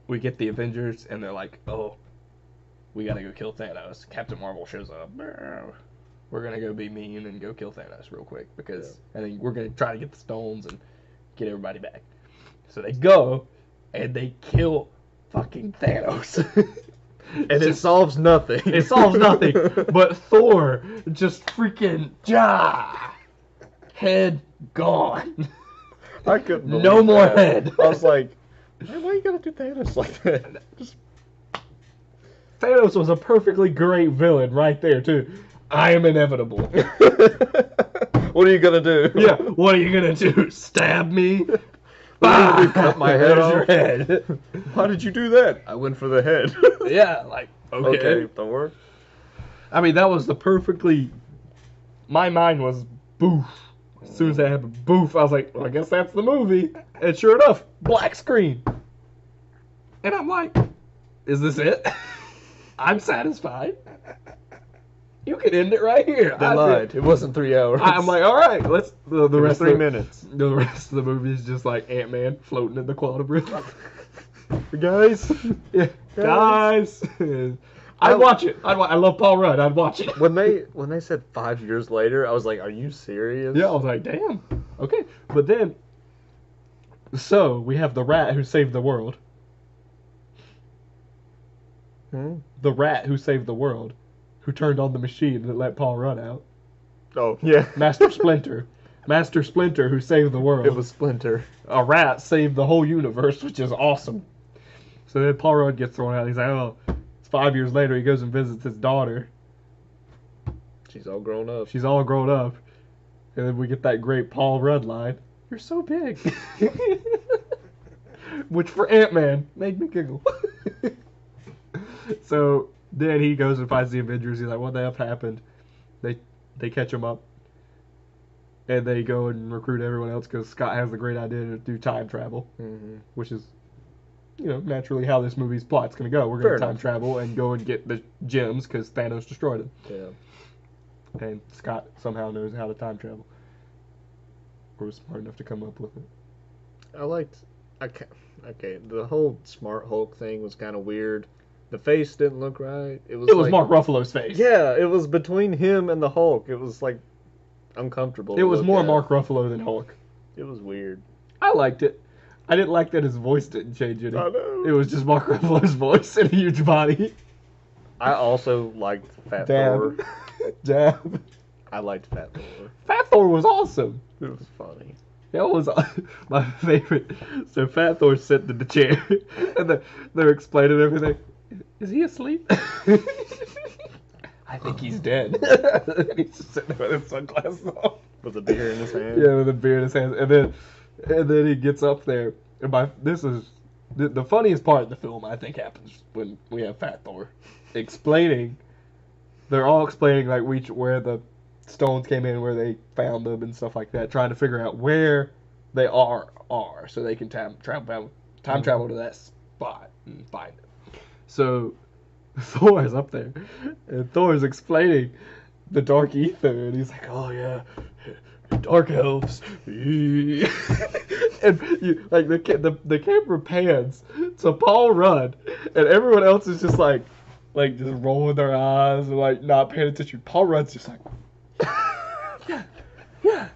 we get the Avengers, and they're like, oh, we gotta go kill Thanos. Captain Marvel shows up. We're gonna go be mean and go kill Thanos real quick, because I think we're gonna try to get the stones and get everybody back. So they go, and they kill fucking Thanos. And it solves nothing. It solves nothing. But Thor just freaking head gone. I couldn't believe No more that. head. I was like, man, why you gotta do Thanos like that? Thanos was a perfectly great villain right there too. I am inevitable. What are you gonna do? Yeah, what are you gonna do? Stab me? Cut my head off? Your head. Why did you do that? I went for the head. Yeah, like, okay. Thor. I mean, that was the perfectly... My mind was boof. As soon as that happened, boof, I was like, well, I guess that's the movie. And sure enough, black screen. And I'm like, is this it? I'm satisfied. You can end it right here. They lied. It wasn't 3 hours. I'm like, all right, let's... The rest 3 minutes. The rest of the movie is just like Ant-Man floating in the quantum realm. Guys. Yeah. Guys. I'd watch it. I love Paul Rudd. I'd watch it. When they said 5 years later, I was like, are you serious? Yeah, I was like, damn. Okay. But then, so, we have the rat who saved the world. The rat who saved the world. Who turned on the machine that let Paul Rudd out. Oh, yeah. Master Splinter. Master Splinter who saved the world. It was Splinter. A rat saved the whole universe, which is awesome. So then Paul Rudd gets thrown out. He's like, oh, it's 5 years later. He goes and visits his daughter. She's all grown up. She's all grown up. And then we get that great Paul Rudd line. You're so big. Which for Ant-Man made me giggle. So then he goes and finds the Avengers. He's like, what the F happened? They they catch him up, and they go and recruit everyone else because Scott has the great idea to do time travel, which is, naturally how this movie's plot's going to go. We're going to time travel and go and get the gems because Thanos destroyed them. Yeah. And Scott somehow knows how to time travel. Or was smart enough to come up with it. Okay, the whole Smart Hulk thing was kind of weird. The face didn't look right. It was Mark Ruffalo's face. Yeah, it was between him and the Hulk. It was like uncomfortable. It was more Mark Ruffalo than Hulk. It was weird. I liked it. I didn't like that his voice didn't change any. I know. It was just Mark Ruffalo's voice and a huge body. I also liked Fat Thor. Dab. I liked Fat Thor. Fat Thor was awesome. It was funny. That was my favorite. So Fat Thor's sitting in the chair, and they're explaining everything. Is he asleep? I think he's dead. He's just sitting there with his sunglasses on. With a beer in his hand. Yeah, with a beer in his hand. And then he gets up there. And this is the funniest part of the film, I think, happens when we have Fat Thor explaining. They're all explaining like where the stones came in, where they found them and stuff like that, trying to figure out where they are so they can time travel to that spot and find it. So Thor is up there, and Thor is explaining the dark ether, and he's like, "Oh yeah, dark elves," and the camera pans to Paul Rudd, and everyone else is just like just rolling their eyes and like not paying attention. Paul Rudd's just like, yeah.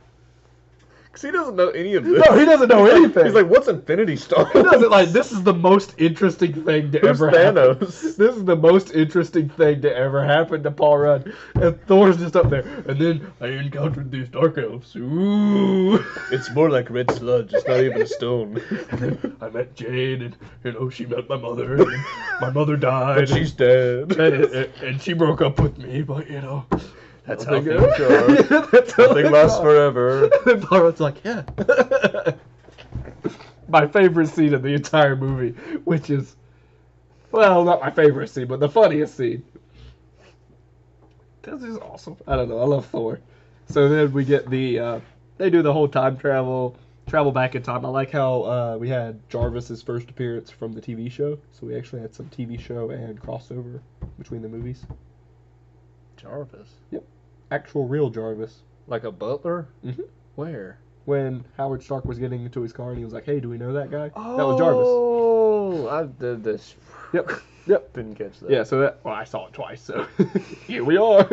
Because he doesn't know any of this. No, he doesn't know anything. He's like, what's Infinity Stone? He doesn't this is the most interesting thing to ever happen. This is the most interesting thing to ever happen to Paul Rudd. And Thor's just up there. And then I encountered these dark elves. Ooh. It's more like red sludge. It's not even a stone. And then I met Jade, and she met my mother. And my mother died. But she's dead. And she broke up with me, but that's how things are. Nothing lasts forever. And Paul Rudd's like, yeah. My favorite scene of the entire movie, which is, well, not my favorite scene, but the funniest scene. This is awesome. I don't know. I love Thor. So then we get they do the whole time travel back in time. I like how we had Jarvis's first appearance from the TV show. So we actually had some TV show and crossover between the movies. Jarvis? Yep. Actual real Jarvis. Like a butler? Mm-hmm. Where? When Howard Stark was getting into his car and he was like, "Hey, do we know that guy?" Oh, that was Jarvis. Oh, I did this. Yep. Didn't catch that. Yeah, so I saw it twice, so here we are.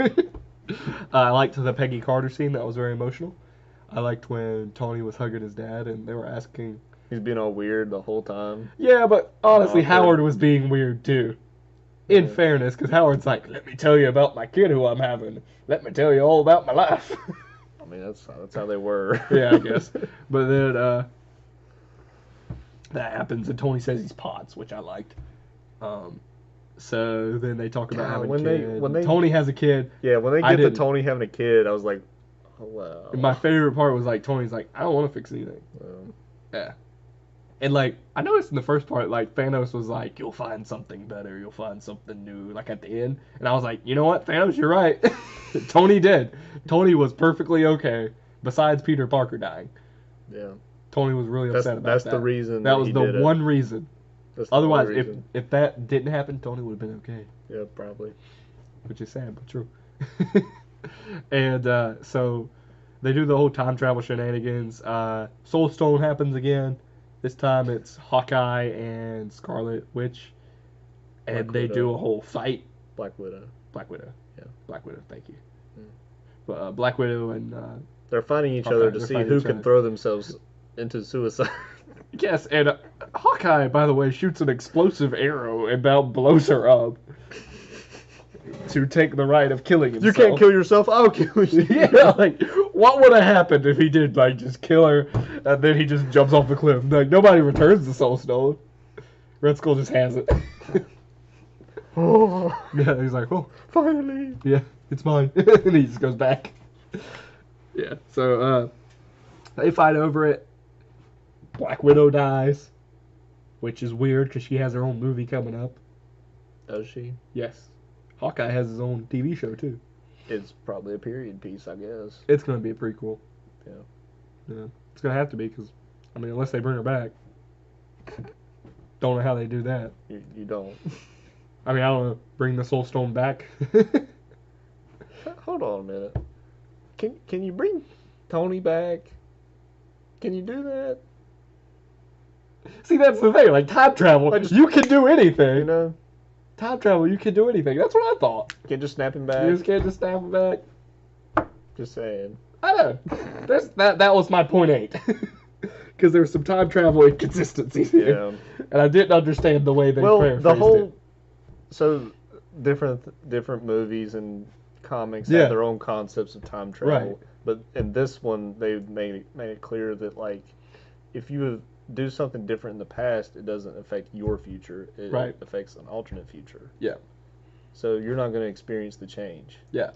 I liked the Peggy Carter scene. That was very emotional. I liked when Tony was hugging his dad and they were asking. He's being all weird the whole time. Yeah, but honestly, Howard was being weird too. In fairness, because Howard's like, "Let me tell you about my kid who I'm having. Let me tell you all about my life." I mean, that's how they were. Yeah, I guess. But then that happens, and Tony says he's POTS, which I liked. So then they talk about having a kid. When Tony has a kid. Yeah, when they get to Tony having a kid, I was like, oh, wow. And my favorite part was like Tony's like, "I don't want to fix anything." Yeah. And like I noticed in the first part, like Thanos was like, "You'll find something better. You'll find something new." Like at the end, and I was like, "You know what, Thanos, you're right." Tony did. Tony was perfectly okay. Besides Peter Parker dying. Yeah. Tony was really upset about that. That's the reason. That was the one reason. Otherwise, if that didn't happen, Tony would have been okay. Yeah, probably. Which is sad, but true. And so they do the whole time travel shenanigans. Soul Stone happens again. This time it's Hawkeye and Scarlet Witch. And they do a whole fight. Black Widow. Yeah. Black Widow, thank you. But Black Widow and... they're fighting each other to see who can throw themselves into suicide. Yes, and Hawkeye, by the way, shoots an explosive arrow and now blows her up to take the right of killing himself. You can't kill yourself, I'll kill you. Yeah, like, what would have happened if he did, like, just kill her and then he just jumps off the cliff? Like, nobody returns the Soul Stone. Red Skull just has it. Yeah, he's like, "Oh, finally." Yeah, it's mine. And he just goes back. Yeah, so they fight over it. Black Widow dies, which is weird because she has her own movie coming up. Does she? Yes. Hawkeye has his own TV show too. It's probably a period piece, I guess. It's going to be a prequel. Yeah. Yeah. It's going to have to be because, I mean, unless they bring her back. Don't know how they do that. You don't. I mean, I don't know. Bring the Soul Stone back. Hold on a minute. Can you bring Tony back? Can you do that? See, that's the thing. Like, time travel, you can do anything. You know? Time travel, you can do anything. That's what I thought. You can't just snap him back? You just can't just snap him back. Just saying. I know. That was my point 8. Because there's some time travel inconsistencies here. Yeah. And I didn't understand the way they paraphrased it. So, different movies and comics have their own concepts of time travel. Right. But in this one, they made it clear that, like, if you do something different in the past, it doesn't affect your future. It affects an alternate future. Yeah. So you're not going to experience the change. Yeah.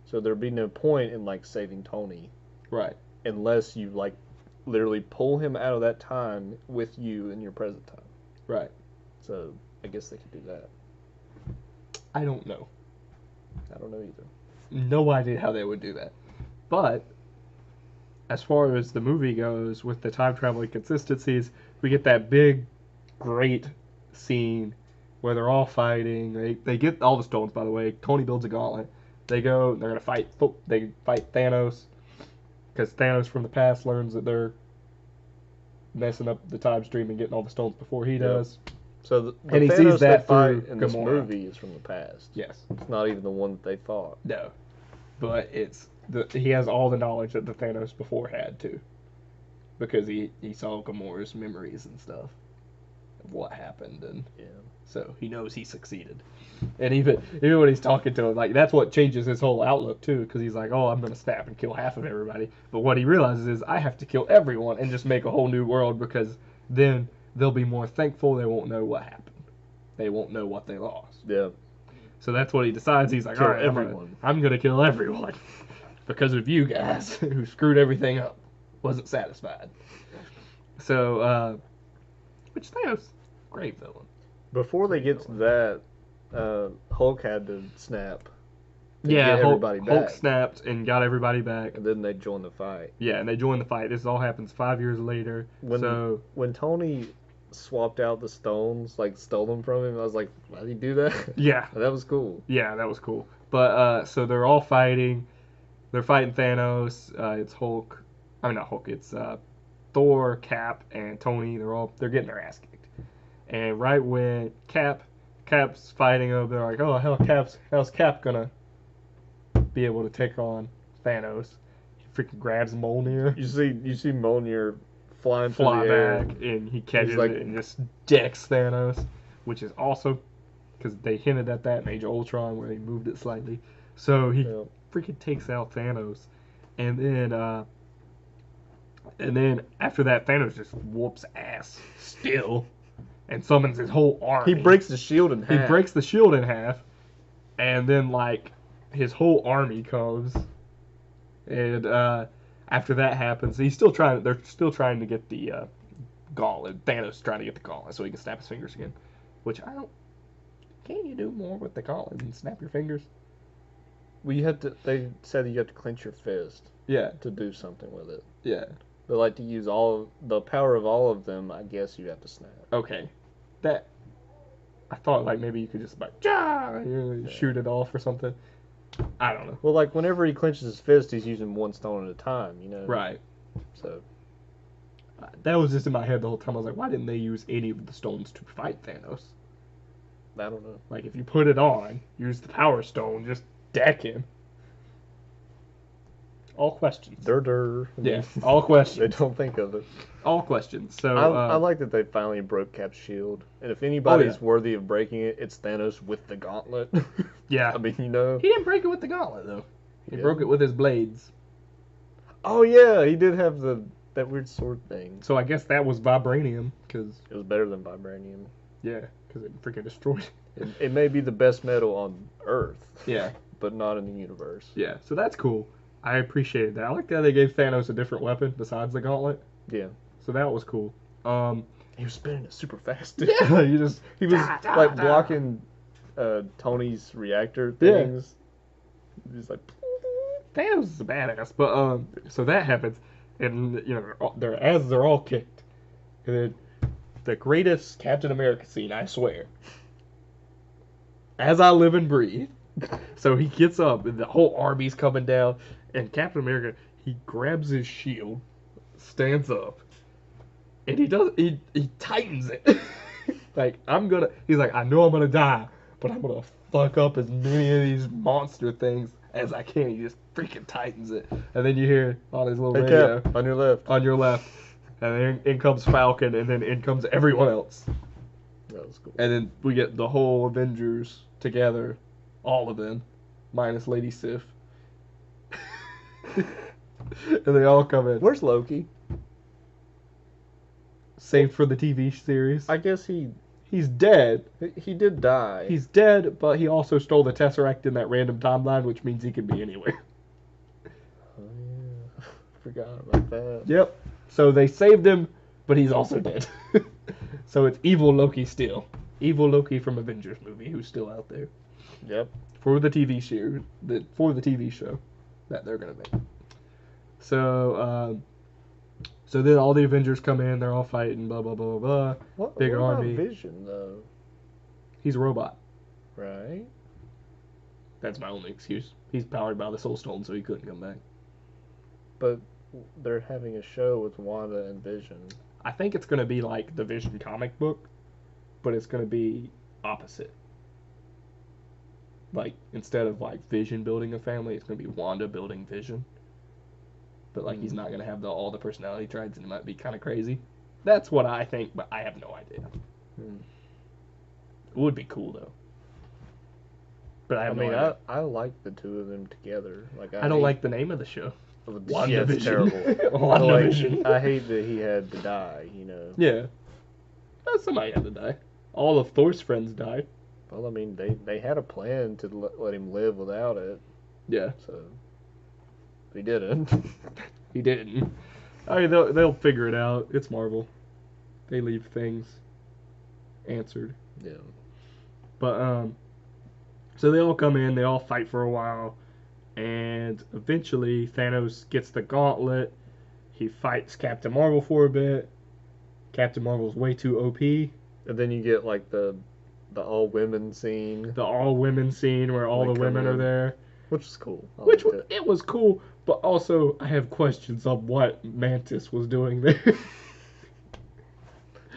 So there'd be no point in, like, saving Tony. Right. Unless you, like, literally pull him out of that time with you in your present time. Right. So I guess they could do that. I don't know. I don't know either. No idea how they would do that. But as far as the movie goes, with the time travel inconsistencies, we get that big, great scene where they're all fighting. They get all the stones, by the way. Tony builds a gauntlet. They go, they're going to fight. They fight Thanos. Because Thanos from the past learns that they're messing up the time stream and getting all the stones before he does. So the and he Thanos sees that fight in this movie is from the past. Yes. It's not even the one that they fought. No. But he has all the knowledge that the Thanos before had, too. Because he saw Gamora's memories and stuff of what happened. And so he knows he succeeded. And even when he's talking to him, like, that's what changes his whole outlook, too. Because he's like, oh, I'm going to snap and kill half of everybody. But what he realizes is, I have to kill everyone and just make a whole new world, because then they'll be more thankful. They won't know what happened. They won't know what they lost. Yeah. So that's what he decides. He's like, all right, I'm going to kill everyone. Because of you guys who screwed everything up. Wasn't satisfied. So, which Thanos, great villain. Before they get to that, Hulk had to snap. Yeah, Hulk snapped and got everybody back. And then they joined the fight. Yeah, and they joined the fight. This all happens 5 years later. When Tony swapped out the stones, like stole them from him, I was like, why did he do that? Yeah. That was cool. Yeah, that was cool. But, so they're all fighting. They're fighting Thanos. It's Hulk. I mean, not Hulk. It's Thor, Cap, and Tony. They're getting their ass kicked. And right when Cap's fighting them, they're like, oh, how's Cap gonna be able to take on Thanos? He freaking grabs Mjolnir. You see Mjolnir fly back, and he catches it and just decks Thanos, which is awesome because they hinted at that in Age of Ultron where he moved it slightly. So he freaking takes out Thanos, and then after that, Thanos just whoops ass still, and summons his whole army. He breaks the shield in half. And then like his whole army comes, and after that happens, they're still trying to get the gauntlet. Thanos is trying to get the gauntlet so he can snap his fingers again, which I don't. Can't you do more with the gauntlet than snap your fingers? Well, they said you have to clench your fist. Yeah. To do something with it. Yeah. But like to use the power of all of them, I guess you have to snap. Okay. I thought like maybe you could just like shoot it off or something. I don't know. Well, like whenever he clenches his fist, he's using one stone at a time, you know. Right. So that was just in my head the whole time. I was like, why didn't they use any of the stones to fight Thanos? I don't know. Like if you put it on, use the Power Stone, just deck him. All questions. Yeah, all questions. They don't think of it. All questions. So I like that they finally broke Cap's shield. And if anybody's worthy of breaking it, it's Thanos with the gauntlet. Yeah. I mean, you know. He didn't break it with the gauntlet, though. He broke it with his blades. Oh, yeah. He did have that weird sword thing. So I guess that was vibranium, because... It was better than vibranium. Yeah, because it freaking destroyed it. It may be the best metal on Earth. Yeah. But not in the universe. Yeah, so that's cool. I appreciated that. I like that they gave Thanos a different weapon besides the gauntlet. Yeah. So that was cool. He was spinning it super fast. Yeah, he was like blocking Tony's reactor things. Yeah. He's like, Thanos is a badass, but so that happens, and they're all kicked, and then the greatest Captain America scene, I swear. As I live and breathe. So he gets up, and the whole army's coming down, and Captain America, he grabs his shield, stands up, and he tightens it. Like, he's like, I know I'm gonna die, but I'm gonna fuck up as many of these monster things as I can. He just freaking tightens it. And then you hear on his little radio, Cap, on your left. On your left. And then in comes Falcon, and then in comes everyone else. That was cool. And then we get the whole Avengers together, all of them, minus Lady Sif. And they all come in. Where's Loki? Saved for the TV series. I guess he's dead. He did die. He's dead, but he also stole the Tesseract in that random timeline, which means he can be anywhere. Oh yeah, forgot about that. Yep. So they saved him, but he's also dead. So it's evil Loki still. Evil Loki from Avengers movie, who's still out there. Yep. For the TV show that they're gonna make. So then all the Avengers come in, they're all fighting, blah blah blah blah. What Big about army. Vision though? He's a robot. Right. That's my only excuse. He's powered by the Soul Stone, so he couldn't come back. But they're having a show with Wanda and Vision. I think it's gonna be like the Vision comic book, but it's gonna be opposite. Like, instead of like Vision building a family, it's gonna be Wanda building Vision. But like, he's not gonna have all the personality traits, and it might be kind of crazy. That's what I think, but I have no idea. It would be cool though. But I have no idea. I like the two of them together. Like I don't like the name of the show. Yeah, it's terrible. WandaVision. I hate that he had to die. Yeah. Somebody had to die. All of Thor's friends died. Well, I mean, they had a plan to let him live without it. Yeah. So he didn't. He didn't. I mean, they'll figure it out. It's Marvel. They leave things answered. Yeah. But so they all come in. They all fight for a while, and eventually Thanos gets the gauntlet. He fights Captain Marvel for a bit. Captain Marvel's way too OP. And then you get like the all women scene. The all women scene where all the women are there. Which is cool. It was cool, but also I have questions on what Mantis was doing there.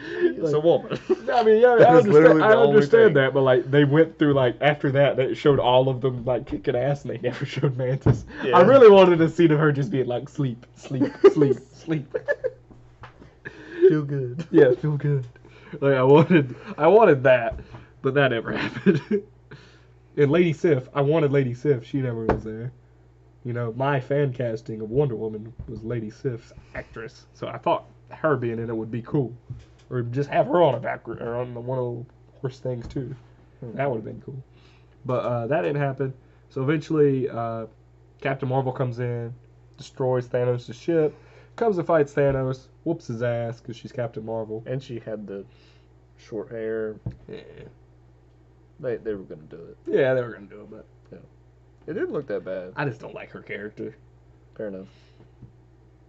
It's a woman. I mean, yeah, I understand that, but like they went through like after that, they showed all of them like kicking ass, and they never showed Mantis. Yeah. I really wanted a scene of her just being like sleep, sleep, sleep, sleep. Feel good. Yeah, feel good. Like I wanted that, but that never happened. And Lady Sif, I wanted Lady Sif. She never was there. My fan casting of Wonder Woman was Lady Sif's actress, so I thought her being in it would be cool, or just have her on a background or on one of the horse things too. That would have been cool. But that didn't happen. So eventually, Captain Marvel comes in, destroys Thanos' ship, comes and fights Thanos, whoops his ass because she's Captain Marvel. And she had the short hair. Yeah. They were gonna do it. Yeah, they were gonna do it, but it didn't look that bad. I just don't like her character. Fair enough.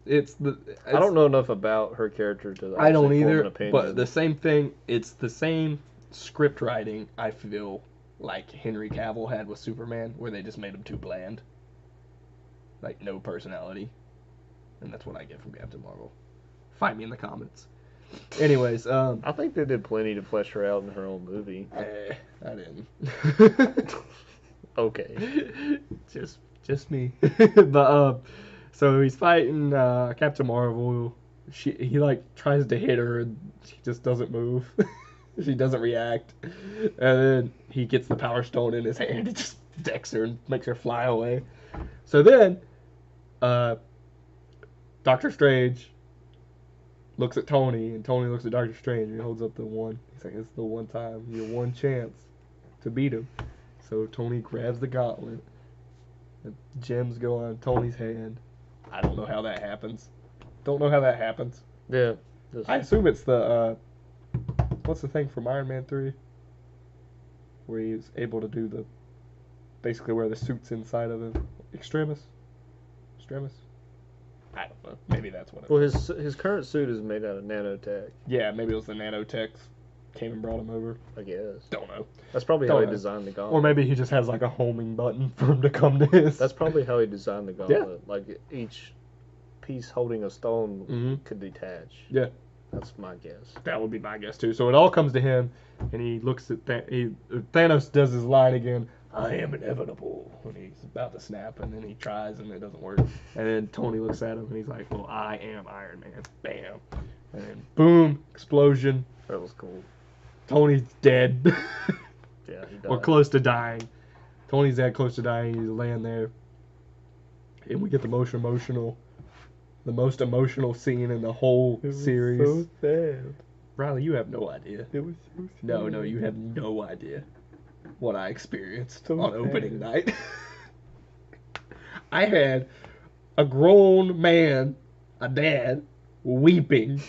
I don't know enough about her character to. I don't either. But the same thing. It's the same script writing. I feel like Henry Cavill had with Superman, where they just made him too bland. Like no personality, and that's what I get from Captain Marvel. Fight me in the comments. Anyways, I think they did plenty to flesh her out in her own movie. I didn't. Okay. Just me. But so he's fighting Captain Marvel. He like tries to hit her and she just doesn't move. She doesn't react. And then he gets the Power Stone in his hand and just decks her and makes her fly away. So then Doctor Strange looks at Tony, and Tony looks at Doctor Strange, and he holds up the one. He's like, it's the one time, your one chance to beat him. So Tony grabs the gauntlet. The gems go on Tony's hand. I don't know how that happens. Yeah. I assume it's the, what's the thing from Iron Man 3? Where he's able to do basically where the suit's inside of him. Extremis? extremis? I don't know. Maybe that's what it Well, was. his current suit is made out of nanotech. Yeah, maybe it was the nanotechs came and brought him over. I guess. Don't know. That's probably Don't how he know. designed the gauntlet. Or maybe he just has like a homing button for him to come to his. That's probably how he designed the gauntlet. Like each piece holding a stone could detach. Yeah. That's my guess. That would be my guess too. So it all comes to him, and he looks at Thanos does his line again. I am inevitable. When he's about to snap, and then he tries, and it doesn't work. And then Tony looks at him, and he's like, "Well, I am Iron Man." Bam, and then boom, explosion. That was cool. Tony's dead. Yeah, he died. Or close to dying. Tony's dead, close to dying. He's laying there, and we get the most emotional scene in the whole series. So sad. Riley, you have no idea. It was so sad. No, you have no idea what I experienced So on sad. opening night. I had a grown man, a dad, weeping,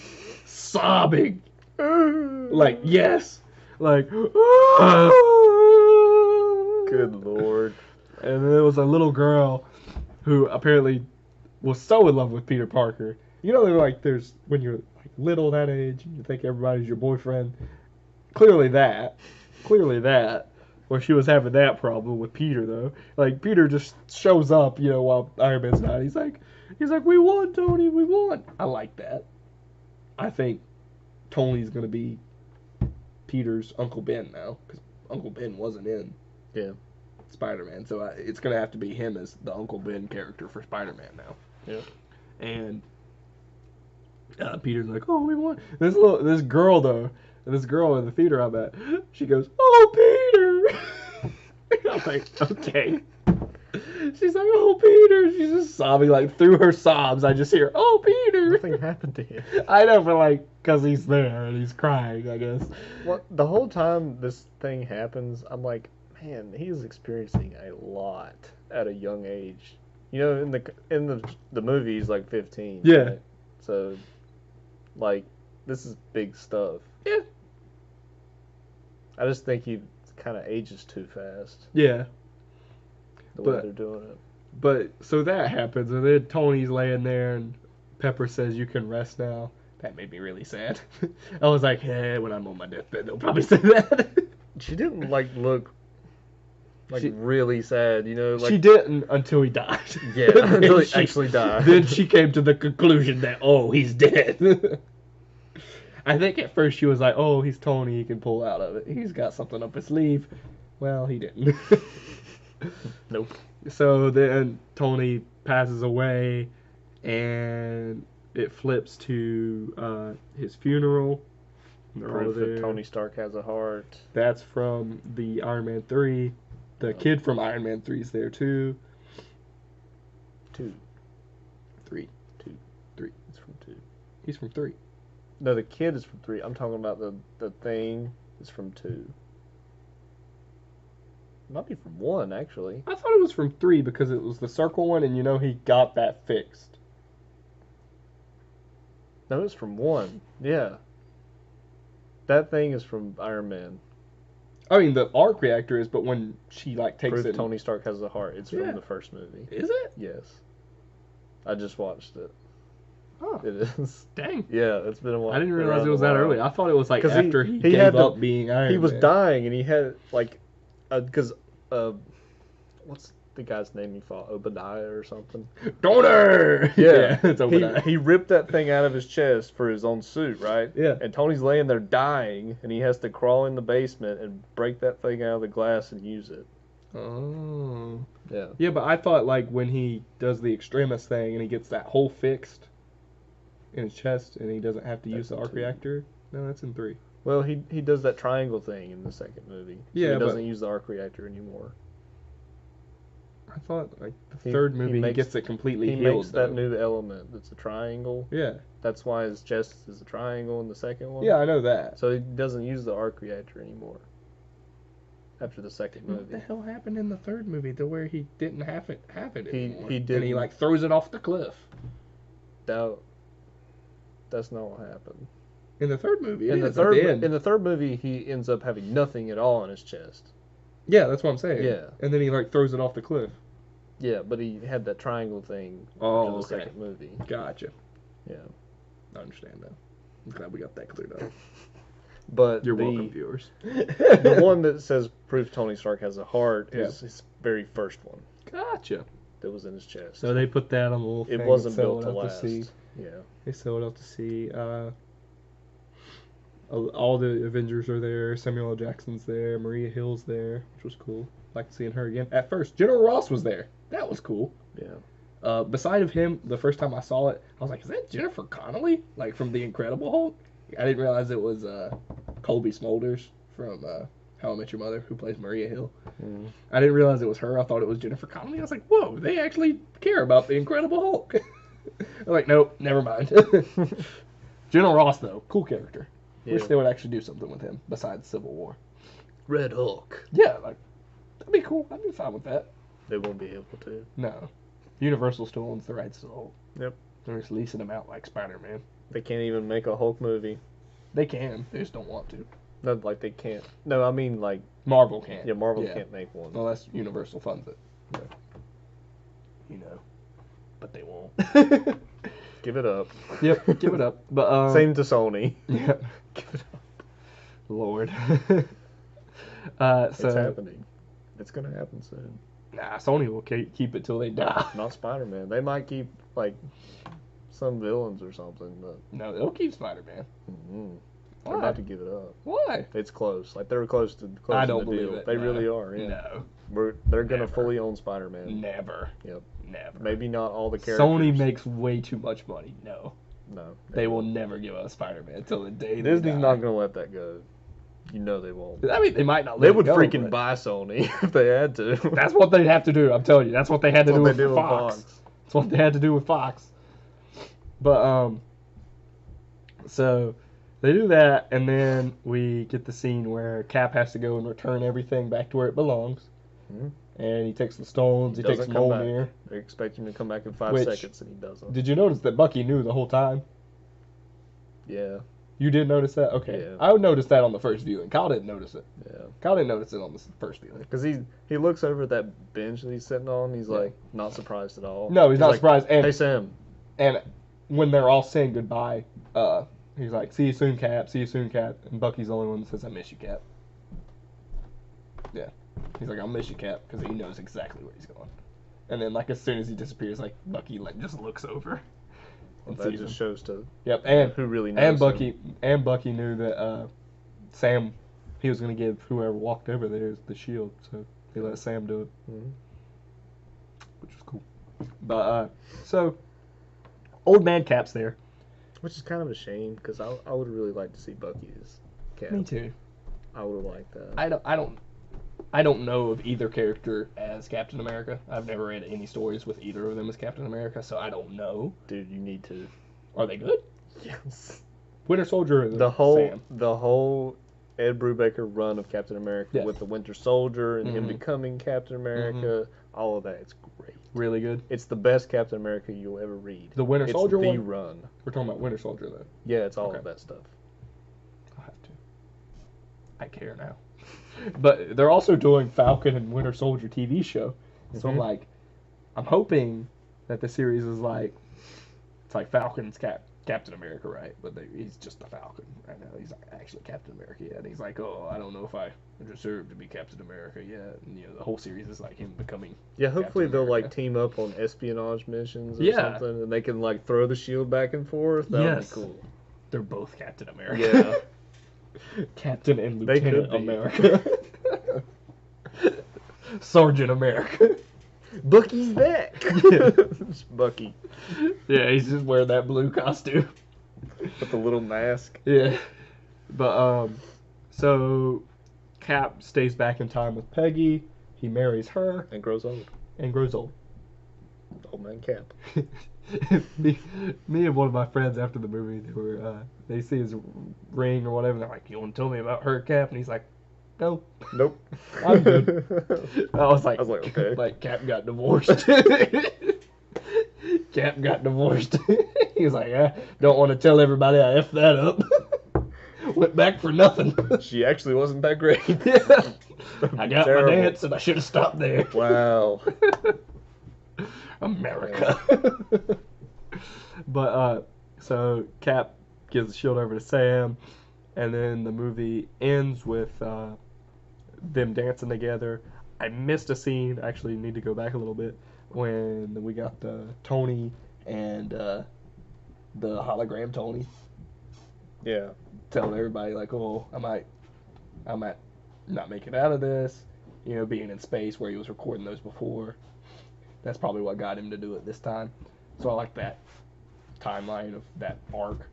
sobbing. Like, yes. Like, Good Lord. And there was a little girl who apparently was so in love with Peter Parker. You know, like, there's, when you're like little that age, and you think everybody's your boyfriend. Clearly that. Well, she was having that problem with Peter, though. Like, Peter just shows up, you know, while Iron Man's not. He's like, we won, Tony, we won. I like that. I think Tony's going to be Peter's Uncle Ben now, because Uncle Ben wasn't in Spider-Man, so it's going to have to be him as the Uncle Ben character for Spider-Man now. Yeah. And Peter's like, oh, we won. This girl in the theater, I bet, she goes, oh, Peter. I'm like, okay. She's like, oh, Peter. She's just sobbing, like, through her sobs. I just hear, oh, Peter. Nothing happened to him. I know, but, like, because he's there and he's crying, I guess. Well, the whole time this thing happens, I'm like, man, he's experiencing a lot at a young age. You know, in the movie, he's like 15. Yeah. Right? So, like, this is big stuff. Yeah. I just think he kind of ages too fast. Yeah. The way they're doing it. But, so that happens, and then Tony's laying there, and Pepper says, you can rest now. That made me really sad. I was like, hey, when I'm on my deathbed, they'll probably say that. She didn't, like, look, like, really sad, you know? Like, she didn't until he died. Yeah, until he actually died. Then she came to the conclusion that, oh, he's dead. I think at first she was like, oh, he's Tony, he can pull out of it. He's got something up his sleeve. Well, he didn't. Nope. So then Tony passes away, and it flips to his funeral. Proof that Tony Stark has a heart. That's from the Iron Man 3. The kid from Iron Man 3 is there too. 2. 3. 3. It's from 2. He's from 3. No, the kid is from 3. I'm talking about the thing is from 2. Might be from 1, actually. I thought it was from 3 because it was the circle one, and you know he got that fixed. No, it's from 1. Yeah. That thing is from Iron Man. I mean, the arc reactor is, but when she, like, takes Proof it... Tony Stark has a heart. It's Yeah. from the first movie. Is it? Yes. I just watched it. Oh, It is. dang. Yeah, it's been a while. I didn't realize it was that early. I thought it was, like, 'Cause after he he gave had up being Iron Man. He was dying, and he had, like, because, what's the guy's name he fought? Obadiah or something? Donor! Yeah, it's Obadiah. He ripped that thing out of his chest for his own suit, right? Yeah. And Tony's laying there dying, and he has to crawl in the basement and break that thing out of the glass and use it. Oh. Yeah. Yeah, but I thought, like, when he does the extremis thing and he gets that hole fixed in his chest and he doesn't have to use the That's in arc 2. reactor. No, that's in 3. Well, he does that triangle thing in the second movie. So Yeah, he but- doesn't use the arc reactor anymore. I thought, like, the He- third he movie he makes- gets it completely He healed, makes that though. new element that's a triangle. Yeah. That's why his chest is a triangle in the second one. Yeah, I know that. So he doesn't use the arc reactor anymore. After the second What the movie. hell happened in the third movie to where he didn't have it anymore? he And he, didn't. like, throws it off the cliff. That's not what happened. In the third movie, In it the is at the end. third movie, he ends up having nothing at all in his chest. Yeah, that's what I'm saying. Yeah. And then he, like, throws it off the cliff. Yeah, but he had that triangle thing in the second movie. Gotcha. Yeah. I understand now. I'm glad we got that cleared up. But You're welcome, viewers. The one that says proof Tony Stark has a heart is his very first one. Gotcha. That was in his chest. So they put that on the little thing. It wasn't built to last. Yeah. They sew it up to see. All the Avengers are there. Samuel L. Jackson's there. Maria Hill's there, which was cool. Like seeing her again. At first, General Ross was there. That was cool. Yeah. Beside of him, the first time I saw it, I was like, is that Jennifer Connelly? Like from The Incredible Hulk? I didn't realize it was Colby Smulders from How I Met Your Mother, who plays Maria Hill. Mm. I didn't realize it was her. I thought it was Jennifer Connelly. I was like, whoa, they actually care about The Incredible Hulk. I'm like, nope, never mind. General Ross, though, cool character. Yeah. Wish they would actually do something with him besides Civil War. Red Hulk. Yeah, like, that'd be cool. I'd be fine with that. They won't be able to. No. Universal still owns the rights to the Hulk. Yep. They're just leasing them out like SpiderMan. They can't even make a Hulk movie. They can. They just don't want to. No, like they can't. No, I mean like Marvel can't. Yeah, Marvel can't make one. Unless Universal funds it. Yeah. You know. But they won't. Give it up. Yep, give it up. But same to Sony. Yep. Give it up. Lord. It's happening. It's gonna happen soon. Nah, Sony will keep it till they die. Not Spider-Man. They might keep like some villains or something, but no, they'll keep Spider-Man. Mm-hmm. They're about to give it up. Why? It's close. Like they're close to I don't the believe deal. it. They No. really are. Yeah. No. They're gonna fully own Spider-Man. Never. Yep. Never. Maybe not all the characters. Sony makes way too much money. No. No. They will never give us Spider-Man until the day they Disney's die. not gonna let that go. You know they won't. I mean, they might not let They it would go, freaking but buy Sony if they had to. that's what they'd have to do. I'm telling you. That's what they had to do with Fox. That's what they had to do with Fox. But so they do that, and then we get the scene where Cap has to go and return everything back to where it belongs. Mm-hmm. And he takes the stones. He takes Mjolnir. They expect him to come back in 5 seconds, and he doesn't. Did you notice that Bucky knew the whole time? Yeah. You did notice that? Okay. Yeah. I would notice that on the first viewing. Kyle didn't notice it. Yeah. Kyle didn't notice it on the first viewing. Because he looks over at that bench that he's sitting on. He's like not surprised at all. No, he's not like, surprised. And hey Sam. And when they're all saying goodbye, he's like, "See you soon, Cap. See you soon, Cap." And Bucky's the only one that says, "I miss you, Cap." Yeah. He's like, "I'll miss you, Cap," because he knows exactly where he's going. And then, like, as soon as he disappears, like, Bucky like just looks over. Well, that just shows to who really knows and Bucky knew that Sam, he was gonna give whoever walked over there the shield, so he let Sam do it, which was cool. But so old man Cap's there, which is kind of a shame because I would really like to see Bucky as Cap. Me too. I would have liked that. I don't know of either character as Captain America. I've never read any stories with either of them as Captain America, so I don't know. Dude, you need to. Are they good? Yes. Winter Soldier. The whole Ed Brubaker run of Captain America with the Winter Soldier and him becoming Captain America, all of that, it's great. Really good. It's the best Captain America you'll ever read. The Winter Soldier one. It's the run. We're talking about Winter Soldier though. Yeah, it's all of that stuff. I'll have to. I care now. But they're also doing Falcon and Winter Soldier TV show. So I'm hoping that the series is like, it's like Falcon's Captain America, right? But he's just a Falcon right now. He's not actually Captain America yet. And he's like, oh, I don't know if I deserve to be Captain America yet. And the whole series is like him becoming. Yeah, hopefully they'll like team up on espionage missions or something, and they can like throw the shield back and forth. That would be cool. They're both Captain America. Yeah. Captain and Lieutenant America. Sergeant America. Bucky's back. Bucky. Yeah, he's just wearing that blue costume. With the little mask. Yeah. But, so Cap stays back in time with Peggy. He marries her. And grows old. Old man Cap. me and one of my friends after the movie, they see his ring or whatever, and they're like, "You want to tell me about her, Cap?" And he's like, "No, nope, I'm good." I was like, okay. Like Cap got divorced. Cap got divorced. He was like, "I don't want to tell everybody I effed that up." Went back for nothing. She actually wasn't that great. Yeah. I got my dance, and I should have stopped there. Wow. America. But so Cap gives the shield over to Sam, and then the movie ends with them dancing together. I missed a scene. Actually, need to go back a little bit when we got the Tony and the hologram Tony. Yeah. Telling everybody like, oh, I might not make it out of this. You know, being in space where he was recording those before. That's probably what got him to do it this time. So I like that timeline of that arc.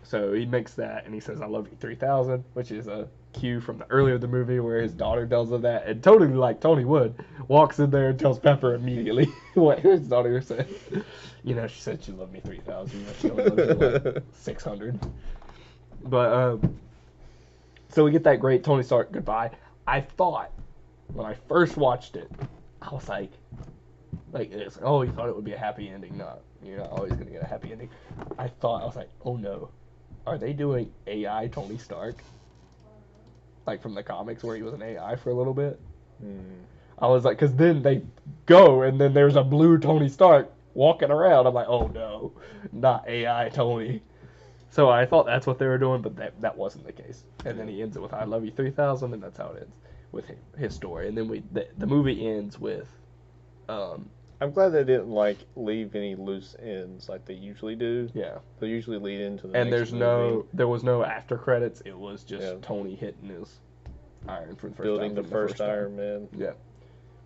So he makes that and he says, I love you 3000, which is a cue from the earlier of the movie where his daughter tells him that. And totally like Tony Wood walks in there and tells Pepper immediately what his daughter said. You know, she said she loved me 3000. You know, she only loves you like 600. But, so we get that great Tony Stark goodbye. I thought, when I first watched it, I was like, it's, oh, you thought it would be a happy ending. Not, you're not always going to get a happy ending. I was like, oh no. Are they doing AI Tony Stark? Like from the comics where he was an AI for a little bit? I was like, because then they go and then there's a blue Tony Stark walking around. I'm like, oh no, not AI Tony. So I thought that's what they were doing, but that wasn't the case. And then he ends it with I love you 3000, and that's how it ends with his story. And then the movie ends with I'm glad they didn't like leave any loose ends like they usually do. Yeah. They usually lead into the and next there was no after credits. It was just Tony hitting his iron for the first building time. the first Iron Man. Yeah.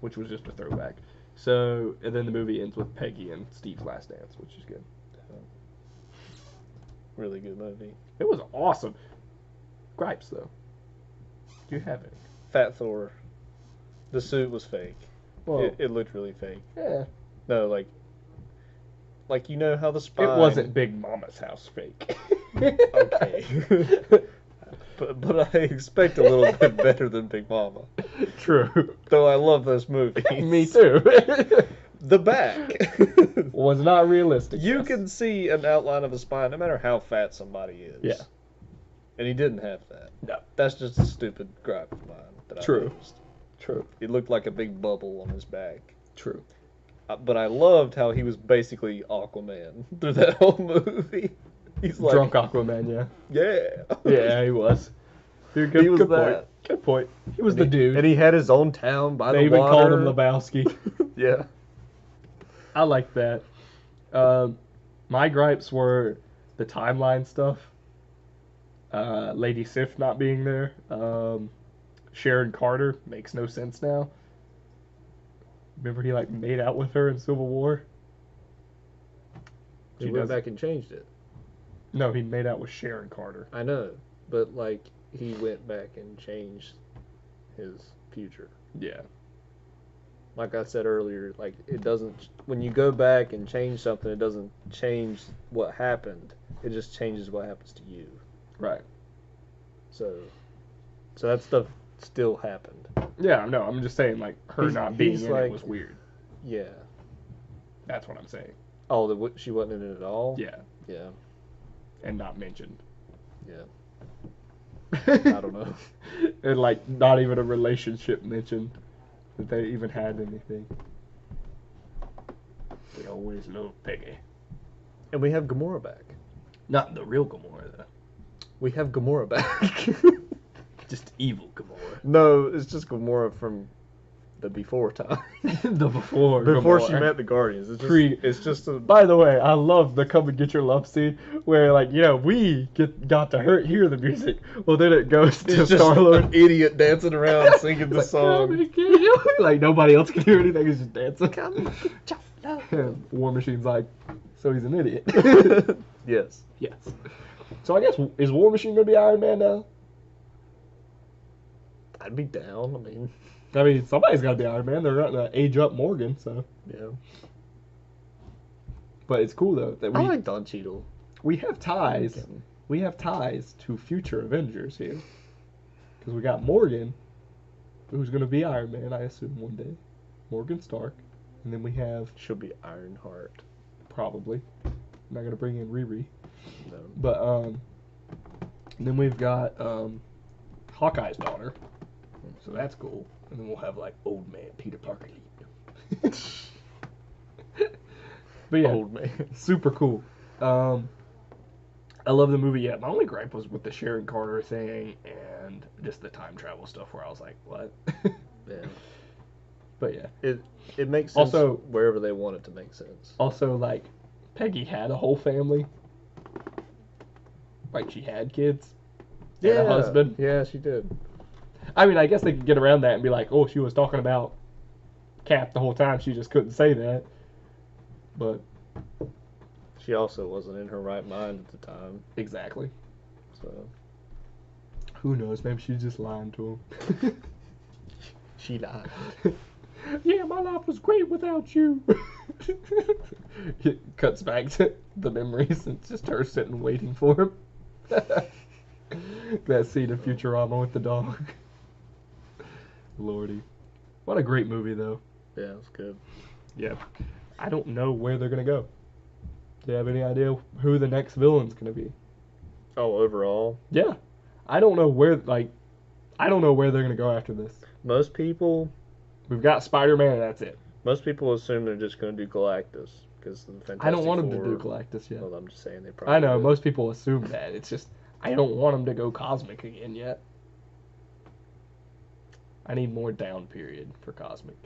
Which was just a throwback. So, and then the movie ends with Peggy and Steve's last dance, which is good. Really good movie. It was awesome. Gripes though. Do you have any? Fat Thor. The suit was fake. Well, it looked really fake. Yeah. No, like you know how the spine. It wasn't Big Mama's house fake. Okay. but I expect a little bit better than Big Mama. True. Though I love those movies. Me too. The back was not realistic. You can see an outline of a spine no matter how fat somebody is. Yeah. And he didn't have that. No. That's just a stupid gripe of mine that I noticed. True. It looked like a big bubble on his back. True. But I loved how he was basically Aquaman through that whole movie. He's like drunk Aquaman, yeah. Yeah. Yeah, he was. Dude, good, He was good that. point. Good point. He was the dude. And he had his own town by they the even water. called him Lebowski. Yeah. I like that. My gripes were the timeline stuff. Lady Sif not being there. Sharon Carter makes no sense now. Remember he like made out with her in Civil War? He went back and changed it. No, he made out with Sharon Carter. I know, but like he went back and changed his future. Yeah. Like I said earlier, like it doesn't. When you go back and change something, it doesn't change what happened. It just changes what happens to you. Right. So that stuff still happened. Yeah, no, I'm just saying like her not being in it was weird. Yeah. That's what I'm saying. Oh, she wasn't in it at all? Yeah. Yeah. And not mentioned. Yeah. I don't know. And like not even a relationship mentioned that they even had anything. We always love Peggy. And we have Gamora back. Not the real Gamora though. We have Gamora back. Just evil Gamora. No, it's just Gamora from the before time. The before Before Gamora. she met the Guardians. It's just a... By the way, I love the Come and Get Your Love scene where, like, you know, we got to hear the music. Well, then it goes to Star-Lord. An idiot dancing around singing the song. Like, nobody else can hear anything. He's just dancing. Come and get your love. War Machine's like, so he's an idiot. Yes. Yes. So I guess, is War Machine going to be Iron Man now? I'd be down. I mean, somebody's got to be Iron Man. They're not going to age up Morgan, so. Yeah. But it's cool, though, that I like Don Cheadle. We have ties. We have ties to future Avengers here. Because we got Morgan, who's going to be Iron Man, I assume, one day. Morgan Stark. And then we have... She'll be Ironheart. Probably. I'm not going to bring in Riri. No. But, then we've got, Hawkeye's daughter. So that's cool. And then we'll have, like, old man Peter Parker. But yeah, Old man. super cool. I love the movie. Yeah, my only gripe was with the Sharon Carter thing and just the time travel stuff, where I was like, what? Yeah. But yeah, it makes sense Also- wherever they want it to make sense. also like Peggy had a whole family. Like she had kids. And a husband. Yeah, she did. I mean, I guess they could get around that and be like, oh, she was talking about Cap the whole time. She just couldn't say that. But She also wasn't in her right mind at the time. exactly. So Who knows? Maybe she's just lying to him. she died. Yeah, my life was great without you. It cuts back to the memories and it's just her sitting waiting for him. That scene of Futurama with the dog. Lordy. What a great movie, though. Yeah, it's good. Yeah. I don't know where they're going to go. Do you have any idea who the next villain's going to be? Oh, overall? Yeah. I don't know where, I don't know where they're going to go after this. Most people We've got Spider-Man and that's it. Most people assume they're just going to do Galactus because the Fantastic I don't want them to Four- do Galactus yet. Well, I'm just saying they probably. I know, would. most people assume that. It's just, I don't want them to go cosmic again yet. I need more down period for cosmic.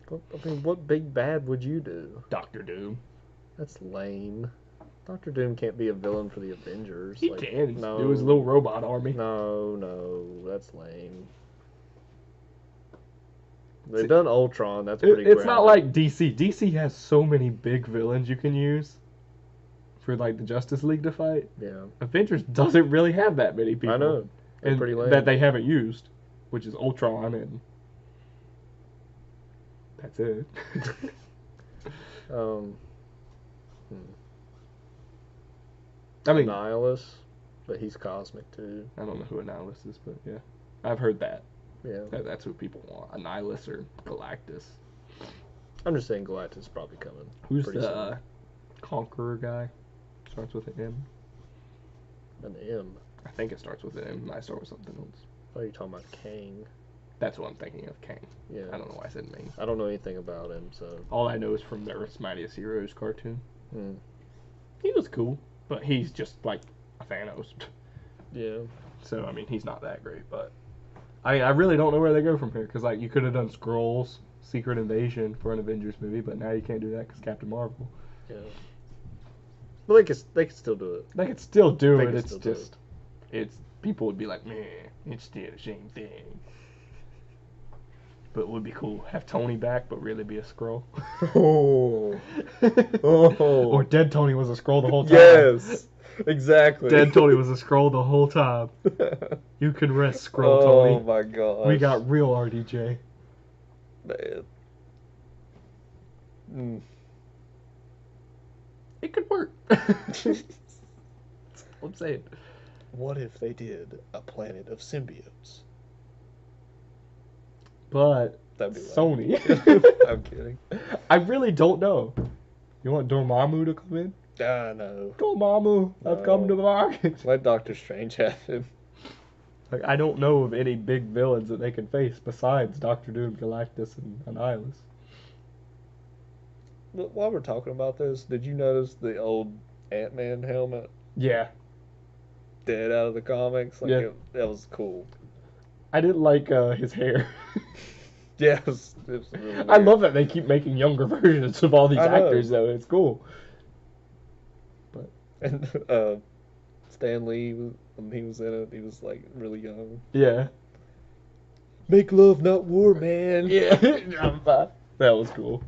I mean, what big bad would you do? Doctor Doom. That's lame. Doctor Doom can't be a villain for the Avengers. He like, can. No, Do his little robot army. No, that's lame. They've done Ultron. That's pretty. It's not grounded. like DC. DC has so many big villains you can use for like the Justice League to fight. Yeah, Avengers doesn't really have that many people. I know. They're And pretty lame. that they haven't used, which is Ultron and that's it. I mean, Nihilus, but he's cosmic too. I don't know who Annihilus is, but yeah, I've heard that. Yeah, That's who people want, Annihilus or Galactus. I'm just saying Galactus is probably coming. Who's pretty the Conqueror guy? Starts with an M. soon. An M. I think it starts with an M. I start with something else. Oh, you're talking about Kang. That's what I'm thinking of, Kang. Yeah. I don't know why I said Ming. I don't know anything about him, so. All I know is from the Earth's Mightiest Heroes cartoon. Hmm. He was cool, but he's just like a Thanos. Yeah. So, I mean, he's not that great, but I really don't know where they go from here, because like you could have done Skrulls, Secret Invasion for an Avengers movie, but now you can't do that because Captain Marvel. Yeah. But they could still do it. They could still do They it. could It's still do just, it's people would be like, man, it's still the same thing. But it would be cool have Tony back, but really be a Skrull. Oh. Oh. Or Dead Tony was a Skrull the whole time. Yes. Exactly. Dead Tony was a Skrull the whole time. You can rest, Skrull Oh Tony. my god. We got real RDJ. Man. Mm. It could work. That's all I'm saying. What if they did a planet of symbiotes? But That'd be Sony. I'm kidding. I really don't know. You want Dormammu to come in? Ah, no. Dormammu, I've come to the market. Let Doctor Strange have him. Like, I don't know of any big villains that they can face besides Doctor Doom, Galactus, and Annihilus. But while we're talking about this, did you notice the old Ant-Man helmet Yeah. dead out of the comics? Like, Yeah. that was cool. I didn't like his hair. Yeah, it was really I weird. love that they keep making younger versions of all these I know. actors, though. It's cool. And Stan Lee, when he was in it, he was like really young. Yeah. Make love, not war, man. Yeah. That was cool.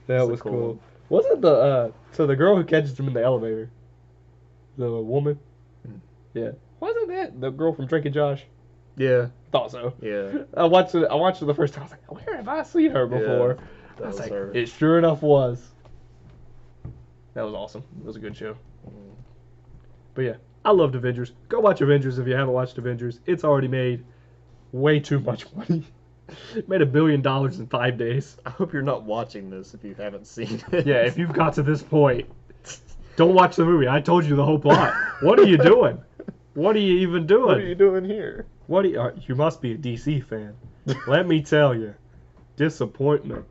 That It's a was cool cool. one. Wasn't the so the girl who catches him in the elevator, the woman? Mm. Yeah. Wasn't that the girl from Drake and Josh? Yeah, Thought so. yeah. I watched it the first time. I was like, where have I seen her before? That I was like, her. it sure enough was. That was awesome. It was a good show. Mm. But yeah, I loved Avengers. Go watch Avengers if you haven't watched Avengers. It's already made way too much money. It made $1 billion in 5 days. I hope you're not watching this if you haven't seen it. Yeah, if you've got to this point, don't watch the movie. I told you the whole plot. What are you doing? What are you even doing? What are you doing here? What are you must be a DC fan. Let me tell you. Disappointment.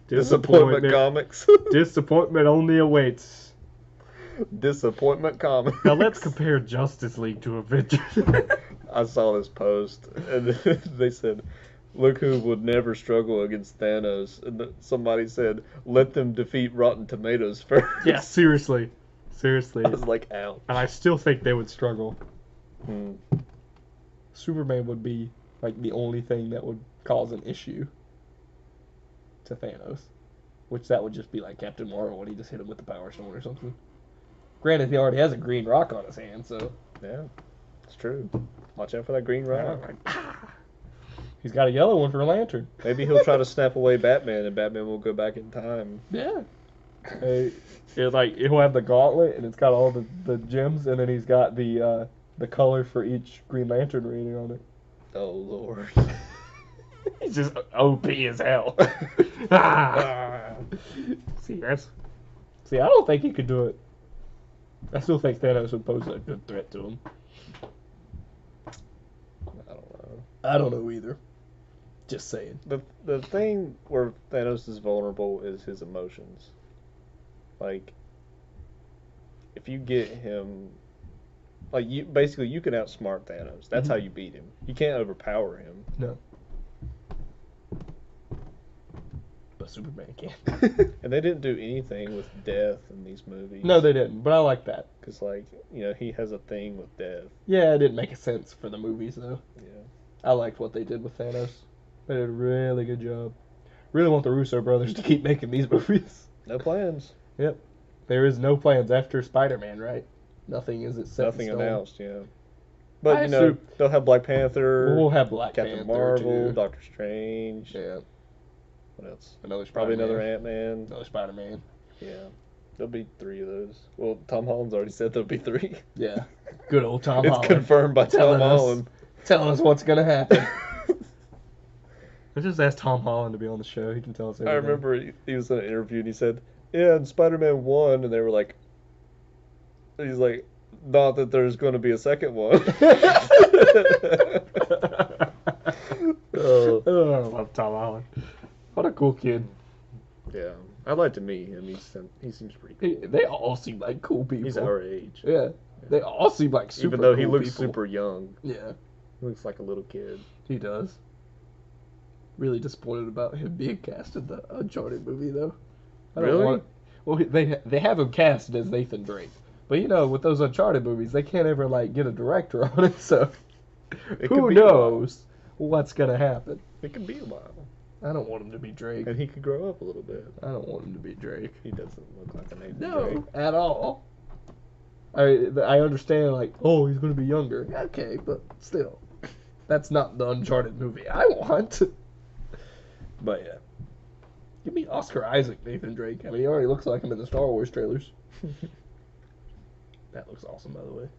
Disappointment Comics. Disappointment only awaits. Disappointment Comics. Now let's compare Justice League to Avengers. I saw this post, and they said, look who would never struggle against Thanos. And somebody said, let them defeat Rotten Tomatoes first. Yeah, seriously. Seriously. I was like, ouch. And I still think they would struggle. Hmm. Superman would be like the only thing that would cause an issue to Thanos. Which that would just be like Captain Marvel when he just hit him with the Power Stone or something. Granted, he already has a green rock on his hand, so... Yeah, it's true. Watch out for that green rock. He's got a yellow one for a lantern. Maybe he'll try to snap away Batman, and Batman will go back in time. Yeah. He'll have the gauntlet, and it's got all the gems, and then he's got the color for each Green Lantern rating on it. Oh, Lord. He's just OP as hell. See, I don't think he could do it. I still think Thanos would pose a good threat to him. I don't know. I don't know either. Just saying. The thing where Thanos is vulnerable is his emotions. Like, if you get him, like, you can outsmart Thanos. That's how you beat him. You can't overpower him. No. But Superman can. And they didn't do anything with death in these movies. No, they didn't. But I like that. Because, like, he has a thing with death. Yeah, it didn't make sense for the movies, though. Yeah. I liked what they did with Thanos. They did a really good job. Really want the Russo brothers to keep making these movies. No plans. Yep. There is no plans after Spider-Man, right? Nothing is set Nothing in stone. announced, yeah. But, they'll have Black Panther. We'll have Black Captain Panther, Marvel, too. Doctor Strange. Yeah. What else? Another Probably Spider-Man. another Ant-Man. Another Spider-Man. Yeah. There'll be 3 of those. Well, Tom Holland's already said there'll be 3. Yeah. Good old Tom It's Holland. confirmed by Tom Holland. Telling us what's going to happen. Let's just ask Tom Holland to be on the show. He can tell us everything. I remember he was in an interview and he said, yeah, and Spider-Man 1, and they were like, he's like, not that there's going to be a second one. I love Tom Holland. What a cool kid. Yeah. I'd like to meet him. He seems pretty cool. They all seem like cool people. He's our age. Yeah. They all seem like super Even though he cool looks people. super young. Yeah. He looks like a little kid. He does. Really disappointed about him being cast in the Uncharted movie, though. Really? Well, they have him cast as Nathan Drake. But, with those Uncharted movies, they can't ever, get a director on it, so who knows what's going to happen. It could be a while. I don't want him to be Drake. And he could grow up a little bit. I don't want him to be Drake. He doesn't look like a Nathan Drake. No, at all. I understand, he's going to be younger. Okay, but still. That's not the Uncharted movie I want. But, yeah. Give me Oscar Isaac, Nathan Drake. I mean, he already looks like him in the Star Wars trailers. That looks awesome, by the way.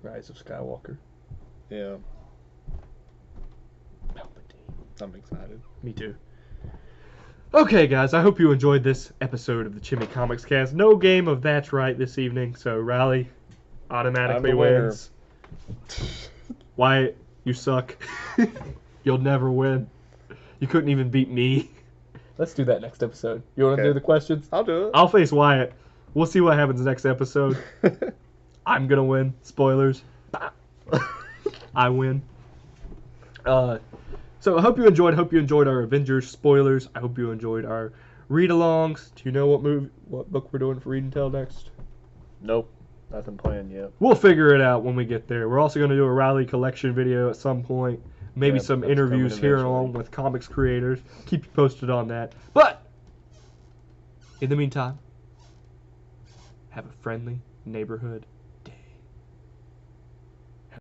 Rise of Skywalker. Yeah. Palpatine. I'm excited. Me too. Okay, guys, I hope you enjoyed this episode of the ChimiComicsCast. No game of That's Right this evening, so Riley automatically wins. Wyatt, you suck. You'll never win. You couldn't even beat me. Let's do that next episode. You want to do the questions? I'll do it. I'll face Wyatt. We'll see what happens next episode. I'm going to win. Spoilers. I win. So I hope you enjoyed. Hope you enjoyed our Avengers spoilers. I hope you enjoyed our read-alongs. Do you know what book we're doing for Read and Tell next? Nope. Nothing planned yet. We'll figure it out when we get there. We're also going to do a Riley collection video at some point. Maybe some interviews here and on with comics creators. Keep you posted on that. But, in the meantime, have a friendly neighborhood